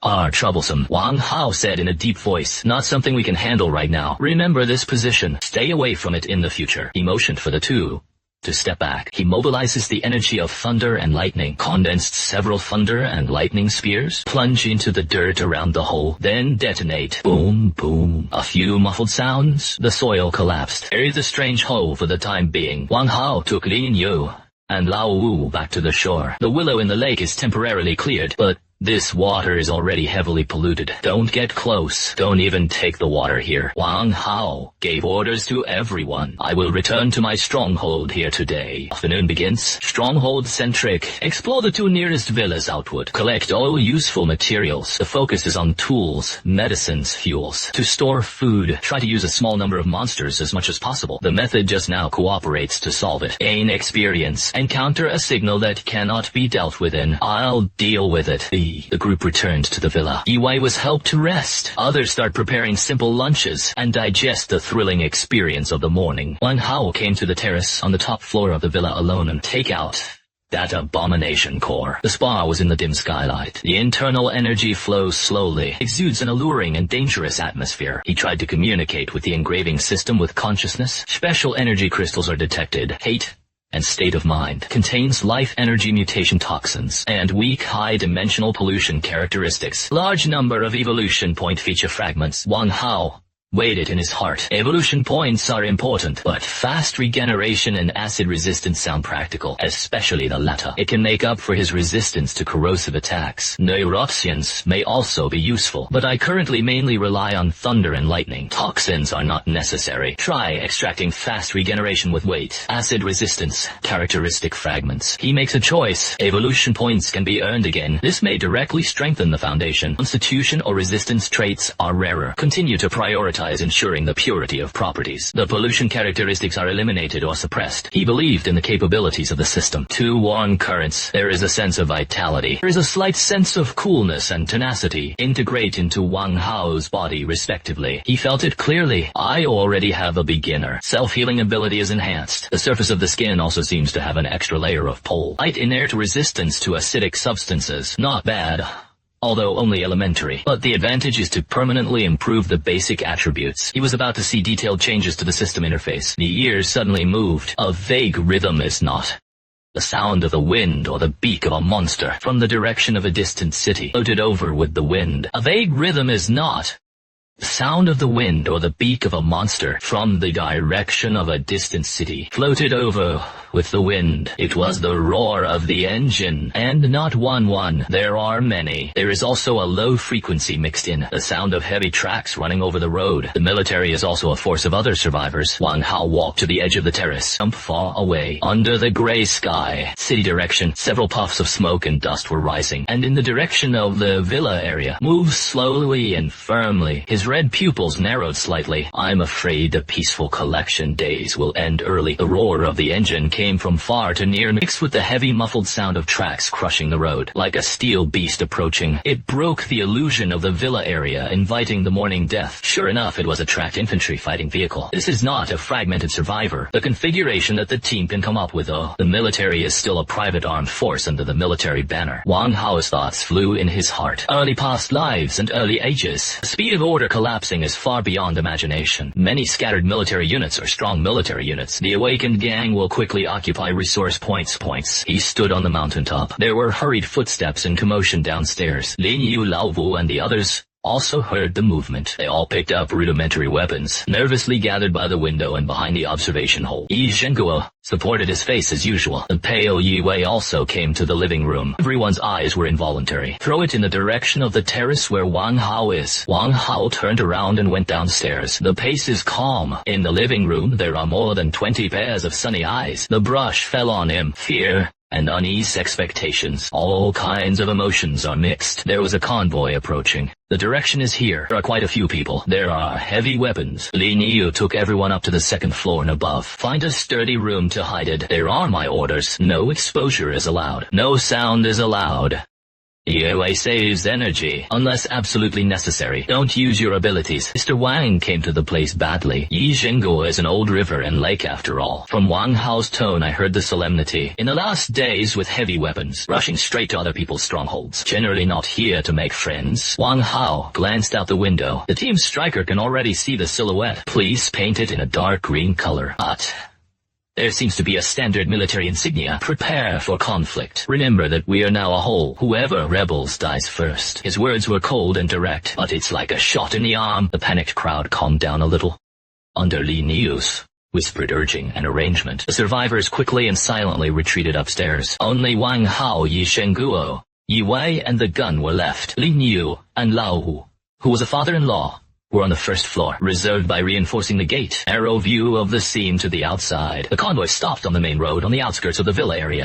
are troublesome. Wang Hao said in a deep voice. Not something we can handle right now. Remember this position. Stay away from it in the future. He motioned for the two to step back. He mobilizes the energy of thunder and lightning, condensed several thunder and lightning spears, plunge into the dirt around the hole, then detonate. Boom, boom. A few muffled sounds. The soil collapsed. Buried the strange hole for the time being. Wang Hao took Lin Yu and Lao Wu back to the shore. The willow in the lake is temporarily cleared, but this water is already heavily polluted. Don't get close. Don't even take the water here. Wang Hao gave orders to everyone. I will return to my stronghold here today. Afternoon begins. Stronghold centric. Explore the 2 nearest villas outward. Collect all useful materials. The focus is on tools, medicines, fuels. To store food, try to use a small number of monsters as much as possible. The method just now cooperates to solve it. Gain experience. Encounter a signal that cannot be dealt with in. I'll deal with it. He. The group returned to the villa. Yi Wei was helped to rest. Others start preparing simple lunches and digest the thrilling experience of the morning. Wang Hao came to the terrace on the top floor of the villa alone and take out that abomination core. The spa was in the dim skylight. The internal energy flows slowly, exudes an alluring and dangerous atmosphere. He tried to communicate with the engraving system with consciousness. Special energy crystals are detected. Hate and state of mind contains life energy mutation toxins and weak high-dimensional pollution characteristics. Large number of evolution point feature fragments. Wang Hao weighed it in his heart. Evolution points are important, but fast regeneration and acid resistance sound practical, especially the latter. It can make up for his resistance to corrosive attacks. Neurotoxins may also be useful, but I currently mainly rely on thunder and lightning. Toxins are not necessary. Try extracting fast regeneration with weight. Acid resistance, characteristic fragments. He makes a choice. Evolution points can be earned again. This may directly strengthen the foundation. Constitution or resistance traits are rarer. Continue to prioritize ensuring the purity of properties. The pollution characteristics are eliminated or suppressed. He believed in the capabilities of the system. Two warm currents. There is a sense of vitality. There is a slight sense of coolness and tenacity. Integrate into Wang Hao's body respectively. He felt it clearly. I already have a beginner. Self-healing ability is enhanced. The surface of the skin also seems to have an extra layer of pole. Light inert resistance to acidic substances. Not bad, although only elementary. But the advantage is to permanently improve the basic attributes. He was about to see detailed changes to the system interface. The ears suddenly moved. A vague rhythm is not the sound of the wind or the beak of a monster from the direction of a distant city, floated over with the wind. A vague rhythm is not the sound of the wind or the beak of a monster from the direction of a distant city, floated over with the wind. It was the roar of the engine, and not one. There are many. There is also a low frequency mixed in, the sound of heavy tracks running over the road. The military is also a force of other survivors. Wang Hao walked to the edge of the terrace, far away, under the gray sky. City direction, several puffs of smoke and dust were rising, and in the direction of the villa area, moved slowly and firmly. His red pupils narrowed slightly. I'm afraid the peaceful collection days will end early. The roar of the engine came from far to near, mixed with the heavy muffled sound of tracks crushing the road. Like a steel beast approaching, it broke the illusion of the villa area, inviting the morning death. Sure enough, it was a tracked infantry fighting vehicle. This is not a fragmented survivor. The configuration that the team can come up with, though. The military is still a private armed force under the military banner. Wang Hao's thoughts flew in his heart. Early past lives and early ages. The speed of order collapsing is far beyond imagination. Many scattered military units are strong military units. The awakened gang will quickly occupy resource points. He stood on the mountaintop. There were hurried footsteps and commotion downstairs. Lin Yu, Lao Wu, and the others also heard the movement. They all picked up rudimentary weapons, nervously gathered by the window and behind the observation hole. Yi Zhenguo supported his face as usual. The pale Yi Wei also came to the living room. Everyone's eyes were involuntary. Throw it in the direction of the terrace where Wang Hao is. Wang Hao turned around and went downstairs. The pace is calm. In the living room, there are more than 20 pairs of sunny eyes. The brush fell on him. Fear and unease, expectations. All kinds of emotions are mixed. There was a convoy approaching. The direction is here. There are quite a few people. There are heavy weapons. Lin Yu took everyone up to the second floor and above. Find a sturdy room to hide it. There are my orders. No exposure is allowed. No sound is allowed. Yi Wei saves energy, unless absolutely necessary. Don't use your abilities. Mr. Wang came to the place badly. Yi Zhenguo is an old river and lake after all. From Wang Hao's tone I heard the solemnity. In the last days with heavy weapons, rushing straight to other people's strongholds. Generally not here to make friends. Wang Hao glanced out the window. The team striker can already see the silhouette. Please paint it in a dark green color. But there seems to be a standard military insignia. Prepare for conflict. Remember that we are now a whole. Whoever rebels dies first. His words were cold and direct, but it's like a shot in the arm. The panicked crowd calmed down a little. Under Lin Yu's whispered urging and arrangement, the survivors quickly and silently retreated upstairs. Only Wang Hao, Yi Zhenguo, Yi Wei, and the gun were left. Lin Yu and Lao Wu, who was a father-in-law, were on the first floor, reserved by reinforcing the gate. Arrow view of the scene to the outside. The convoy stopped on the main road on the outskirts of the villa area.